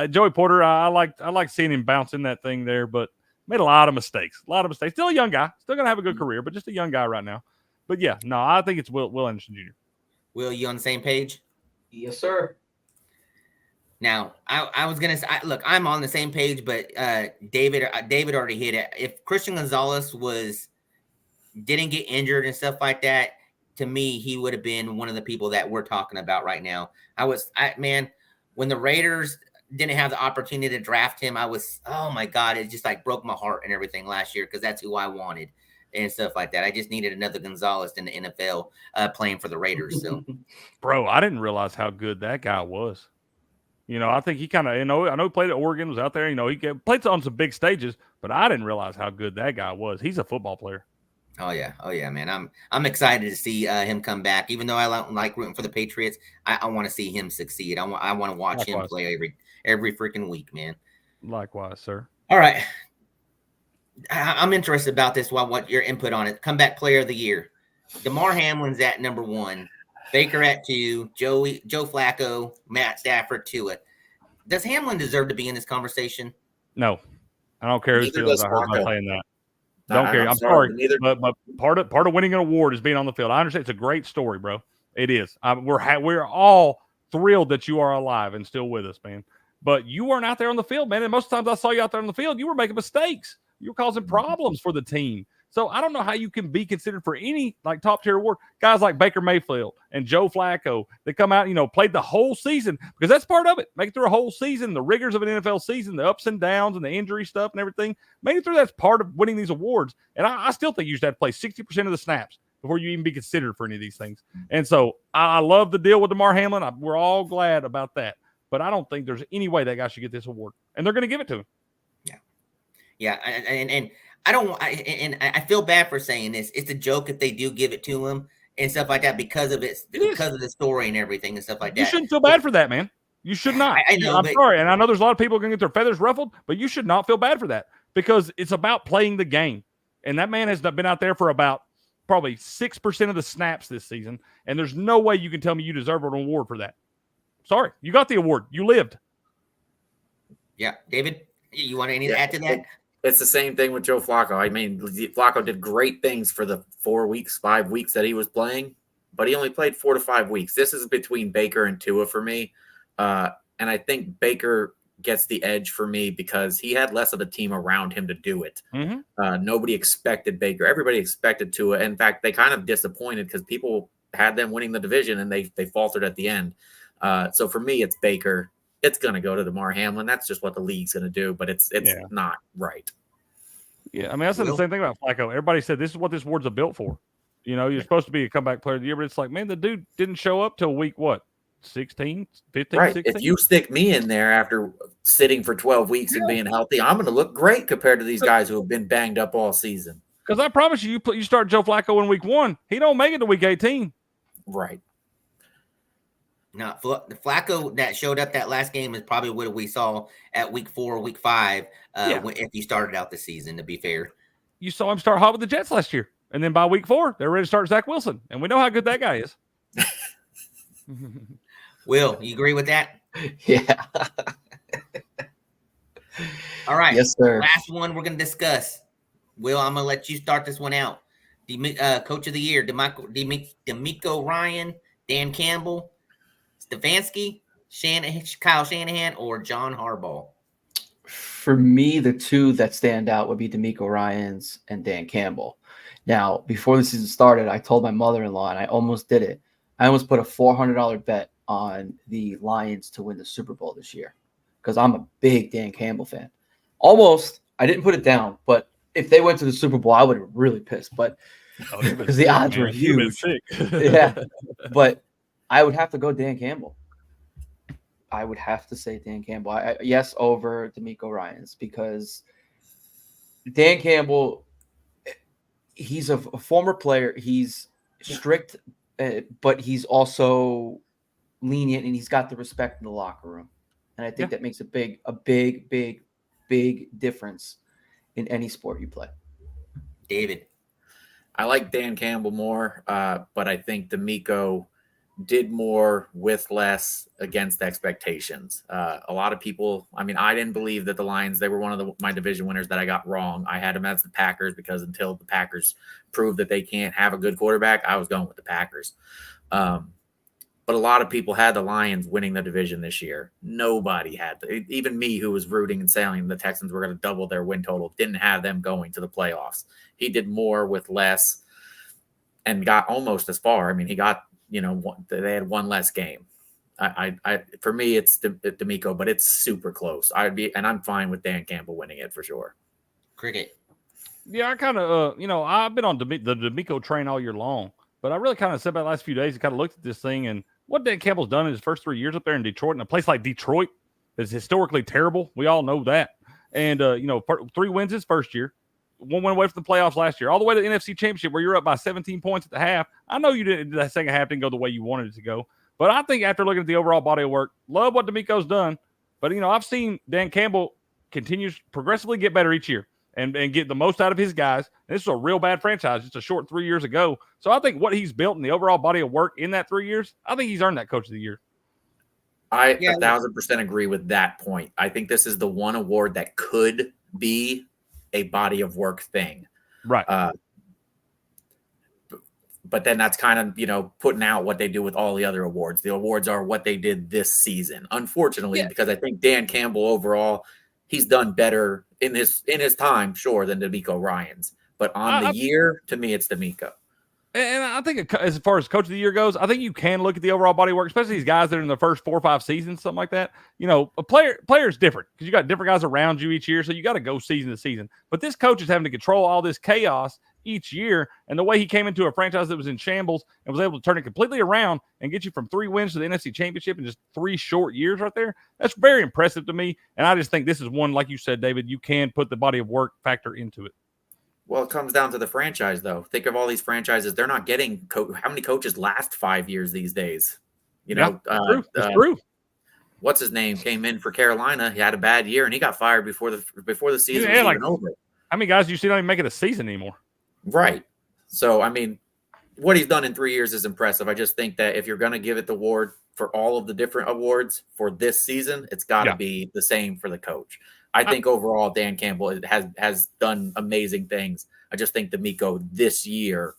Joey Porter, I like seeing him bouncing that thing there, but made a lot of mistakes. Still a young guy. Still going to have a good career, but just a young guy right now. But yeah, no, I think it's Will Anderson Jr. Will, you on the same page? Yes, sir. Now, I was gonna say, look, I'm on the same page, but David already hit it. If Christian Gonzalez didn't get injured and stuff like that, to me, he would have been one of the people that we're talking about right now. When the Raiders didn't have the opportunity to draft him, oh my God, it just like broke my heart and everything last year because that's who I wanted and stuff like that. I just needed another Gonzalez in the NFL playing for the Raiders. So, bro, I didn't realize how good that guy was. I think he kind of, I know he played at Oregon, was out there. He played on some big stages, but I didn't realize how good that guy was. He's a football player. Oh yeah, man. I'm excited to see him come back. Even though I don't like rooting for the Patriots, I want to see him succeed. I want to watch him play every freaking week, man. Likewise, sir. All right, I'm interested about this. What your input on it? Comeback Player of the Year. Damar Hamlin's at number 1. Baker at 2, Joe Flacco, Matt Stafford, Tua. Does Hamlin deserve to be in this conversation? No, I don't care who's feelings I heard by saying that. Don't care. I'm sorry, but part of winning an award is being on the field. I understand it's a great story, bro. It is. We're all thrilled that you are alive and still with us, man. But you weren't out there on the field, man. And most times I saw you out there on the field, you were making mistakes. You were causing problems for the team. So I don't know how you can be considered for any like top tier award. Guys like Baker Mayfield and Joe Flacco, they come out, played the whole season because that's part of it. Make it through a whole season, the rigors of an NFL season, the ups and downs and the injury stuff and everything. Make it through that's part of winning these awards. And I still think you should have to play 60% of the snaps before you even be considered for any of these things. And so I love the deal with Damar Hamlin. We're all glad about that. But I don't think there's any way that guy should get this award. And they're going to give it to him. Yeah. And I feel bad for saying this. It's a joke if they do give it to him and stuff like that because of the story and everything and stuff like that. You shouldn't feel bad for that, man. You should not. I know. I'm sorry, and I know there's a lot of people going to get their feathers ruffled, but you should not feel bad for that because it's about playing the game. And that man has been out there for about probably 6% of the snaps this season, and there's no way you can tell me you deserve an award for that. Sorry, you got the award. You lived. Yeah, David, you want anything to add to that? It's the same thing with Joe Flacco. I mean, Flacco did great things for the 5 weeks that he was playing, but he only played 4 to 5 weeks. This is between Baker and Tua for me. And I think Baker gets the edge for me because he had less of a team around him to do it. Mm-hmm. Nobody expected Baker. Everybody expected Tua. In fact, they kind of disappointed because people had them winning the division and they faltered at the end. So for me, it's Baker. It's going to go to Damar Hamlin. That's just what the league's going to do, but it's not right. Yeah, I mean, I said the same thing about Flacco. Everybody said this is what this award's built for. You're supposed to be a comeback player of the year, but it's like, man, the dude didn't show up till week, 16, 15, right. 16? If you stick me in there after sitting for 12 weeks and being healthy, I'm going to look great compared to these guys who have been banged up all season. Because I promise you start Joe Flacco in week 1, he don't make it to week 18. Right. No, the Flacco that showed up that last game is probably what we saw at week 4, week 5, if he started out the season, to be fair. You saw him start hot with the Jets last year. And then by week 4, they're ready to start Zach Wilson. And we know how good that guy is. Will, you agree with that? Yeah. All right. Yes, sir. Last one we're going to discuss. Will, I'm going to let you start this one out. Coach of the Year, DeMeco Ryan, Dan Campbell, Stefanski, Kyle Shanahan, or John Harbaugh? For me, the two that stand out would be DeMeco Ryans and Dan Campbell. Now, before the season started, I told my mother-in-law, and I almost did it. I almost put a $400 bet on the Lions to win the Super Bowl this year because I'm a big Dan Campbell fan. Almost, I didn't put it down, but if they went to the Super Bowl, I would have really pissed. But because the odds were huge. Sick. Yeah, but I would have to go Dan Campbell. I would have to say Dan Campbell. Yes, over D'Amico Ryans, because Dan Campbell, he's a former player. He's strict, but he's also lenient, and he's got the respect in the locker room. And I think that makes a big difference in any sport you play. David. I like Dan Campbell more, but I think D'Amico did more with less against expectations. A lot of people, I mean, I didn't believe that the Lions, they were one of my division winners that I got wrong. I had them as the Packers because until the Packers prove that they can't have a good quarterback, I was going with the Packers. But a lot of people had the Lions winning the division this year. Nobody had, even me, who was rooting and saying the Texans were going to double their win total, didn't have them going to the playoffs. He did more with less and got almost as far. I mean, he got, they had one less game. For me, it's D'Amico, but it's super close. And I'm fine with Dan Campbell winning it for sure. Cricket. Yeah, I kind of, I've been on the D'Amico train all year long, but I really kind of said about the last few days and kind of looked at this thing and what Dan Campbell's done in his first 3 years up there in Detroit, in a place like Detroit is historically terrible. We all know that. And, 3 wins his first year, 1 win away from the playoffs last year, all the way to the NFC Championship where you're up by 17 points at the half. I know you didn't, that second half didn't go the way you wanted it to go, but I think after looking at the overall body of work, love what D'Amico's done. But, I've seen Dan Campbell continues progressively get better each year and get the most out of his guys. And this is a real bad franchise just a short 3 years ago. So I think what he's built in the overall body of work in that 3 years, I think he's earned that Coach of the Year. I 1,000% agree with that point. I think this is the one award that could be a body of work thing. Right. But then that's kind of, putting out what they do with all the other awards. The awards are what they did this season, unfortunately, because I think Dan Campbell overall, he's done better in his time, sure, than D'Amico Ryans. But on the year, to me, it's D'Amico. And I think as far as Coach of the Year goes, I think you can look at the overall body of work, especially these guys that are in the first 4 or 5 seasons, something like that. A player is different because you got different guys around you each year, so you got to go season to season. But this coach is having to control all this chaos each year, and the way he came into a franchise that was in shambles and was able to turn it completely around and get you from 3 wins to the NFC Championship in just 3 short years right there, that's very impressive to me. And I just think this is one, like you said, David, you can put the body of work factor into it. Well, it comes down to the franchise, though. Think of all these franchises. They're not getting how many coaches last 5 years these days? It's true. What's his name came in for Carolina. He had a bad year, and he got fired before the season was even over. How many guys do you see not even make it a season anymore? Right. So, I mean, what he's done in 3 years is impressive. I just think that if you're going to give it the award for all of the different awards for this season, it's got to be the same for the coach. I think overall, Dan Campbell has done amazing things. I just think D'Amico this year,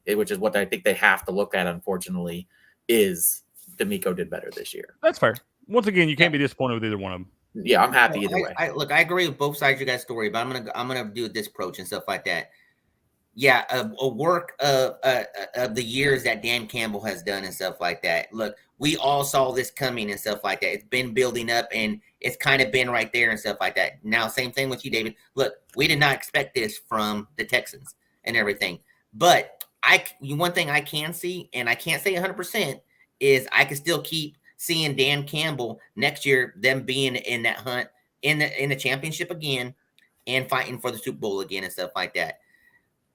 which is what I think they have to look at, unfortunately, is D'Amico did better this year. That's fair. Once again, you can't be disappointed with either one of them. Yeah, I'm happy either way. I agree with both sides of your guys' story, but I'm gonna do this approach and stuff like that. Yeah, a work of the years that Dan Campbell has done and stuff like that. Look, we all saw this coming and stuff like that. It's been building up and it's kind of been right there and stuff like that. Now, same thing with you, David. Look, we did not expect this from the Texans and everything. But one thing I can see, and I can't say 100%, is I can still keep seeing Dan Campbell next year, them being in that hunt in the championship again and fighting for the Super Bowl again and stuff like that.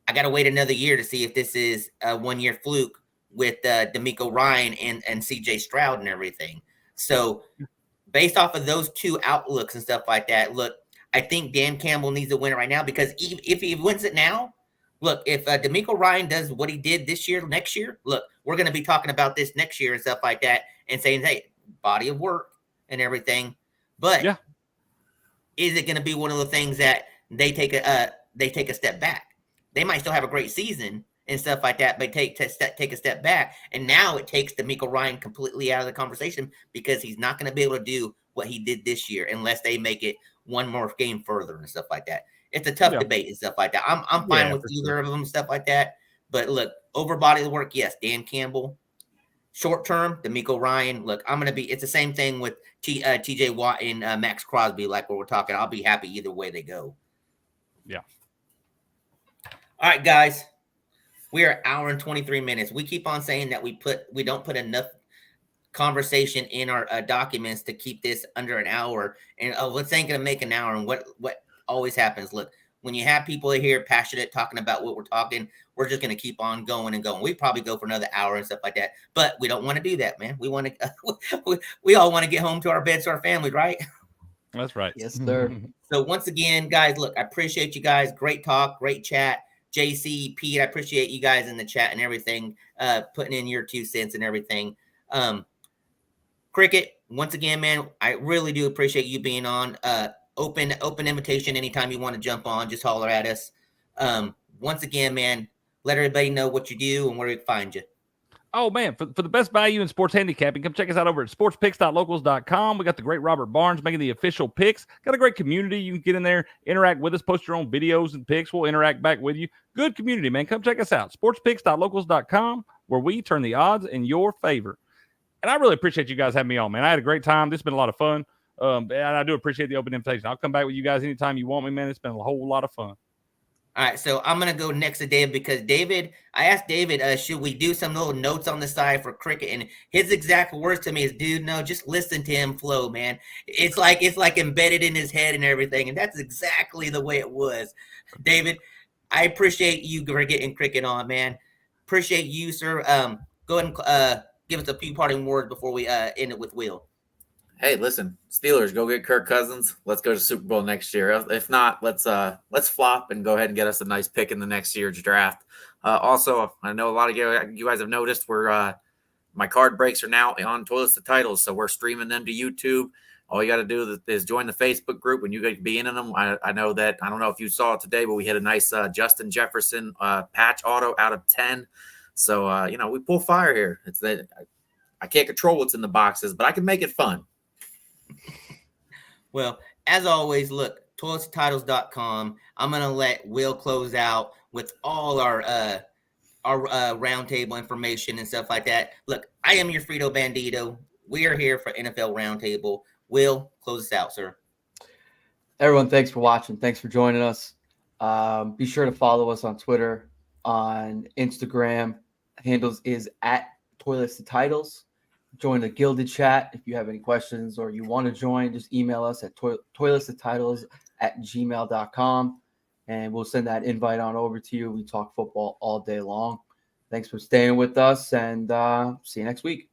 I got to wait another year to see if this is a 1-year fluke with D'Amico Ryan and CJ Stroud and everything. So based off of those two outlooks and stuff like that, look, I think Dan Campbell needs to win it right now, because if he wins it now, look, if D'Amico Ryan does what he did this year, next year, look, we're going to be talking about this next year and stuff like that and saying, hey, body of work and everything. But is it going to be one of the things that they take a step back? They might still have a great season and stuff like that, but take a step back. And now it takes D'Amico Ryan completely out of the conversation, because he's not going to be able to do what he did this year unless they make it one more game further and stuff like that. It's a tough debate and stuff like that. I'm fine with either of them, stuff like that. But look, over body of work, yes, Dan Campbell. Short term, D'Amico Ryan. Look, it's the same thing with TJ Watt and Max Crosby, like what we're talking. I'll be happy either way they go. Yeah. All right, guys. We are an hour and 23 minutes. We keep on saying that we don't put enough conversation in our documents to keep this under an hour. And let's ain't gonna make an hour. And what always happens? Look, when you have people here passionate talking about what we're talking, we're just gonna keep on going and going. We probably go for another hour and stuff like that, but we don't want to do that, man. We want to. We all want to get home to our beds, to our families, right? That's right. Yes, sir. So once again, guys, look, I appreciate you guys. Great talk, great chat. JC, Pete, I appreciate you guys in the chat and everything, putting in your 2 cents and everything. Cricket, once again, man, I really do appreciate you being on. Open invitation anytime you want to jump on, just holler at us. Once again, man, let everybody know what you do and where we can find you. Oh, man, for the best value in sports handicapping, come check us out over at sportspicks.locals.com. We got the great Robert Barnes making the official picks. Got a great community. You can get in there, interact with us, post your own videos and picks. We'll interact back with you. Good community, man. Come check us out. sportspicks.locals.com, where we turn the odds in your favor. And I really appreciate you guys having me on, man. I had a great time. This has been a lot of fun. And I do appreciate the open invitation. I'll come back with you guys anytime you want me, man. It's been a whole lot of fun. All right, so I'm going to go next to David because I asked David, should we do some little notes on the side for cricket? And his exact words to me is, dude, no, just listen to him flow, man. It's like embedded in his head and everything. And that's exactly the way it was. David, I appreciate you for getting cricket on, man. Appreciate you, sir. Go ahead and give us a few parting words before we end it with Will. Hey, listen, Steelers, go get Kirk Cousins. Let's go to Super Bowl next year. If not, let's flop and go ahead and get us a nice pick in the next year's draft. Also, I know a lot of you guys have noticed my card breaks are now on Toilets to Titles, so we're streaming them to YouTube. All you got to do is join the Facebook group when you get to be in them. I know that, I don't know if you saw it today, but we hit a nice Justin Jefferson patch auto out of 10. So, we pull fire here. It's that I can't control what's in the boxes, but I can make it fun. Well, as always, look, toiletstitles.com. I'm going to let Will close out with all our roundtable information and stuff like that. Look, I am your Frito Bandito. We are here for NFL Roundtable. Will, close us out, sir. Everyone, thanks for watching. Thanks for joining us. Be sure to follow us on Twitter, on Instagram. Handles is at Toilets to Titles. Join the Gilded chat if you have any questions or you want to join. Just email us at toiletstotitles@gmail.com, and we'll send that invite on over to you. We talk football all day long. Thanks for staying with us, and see you next week.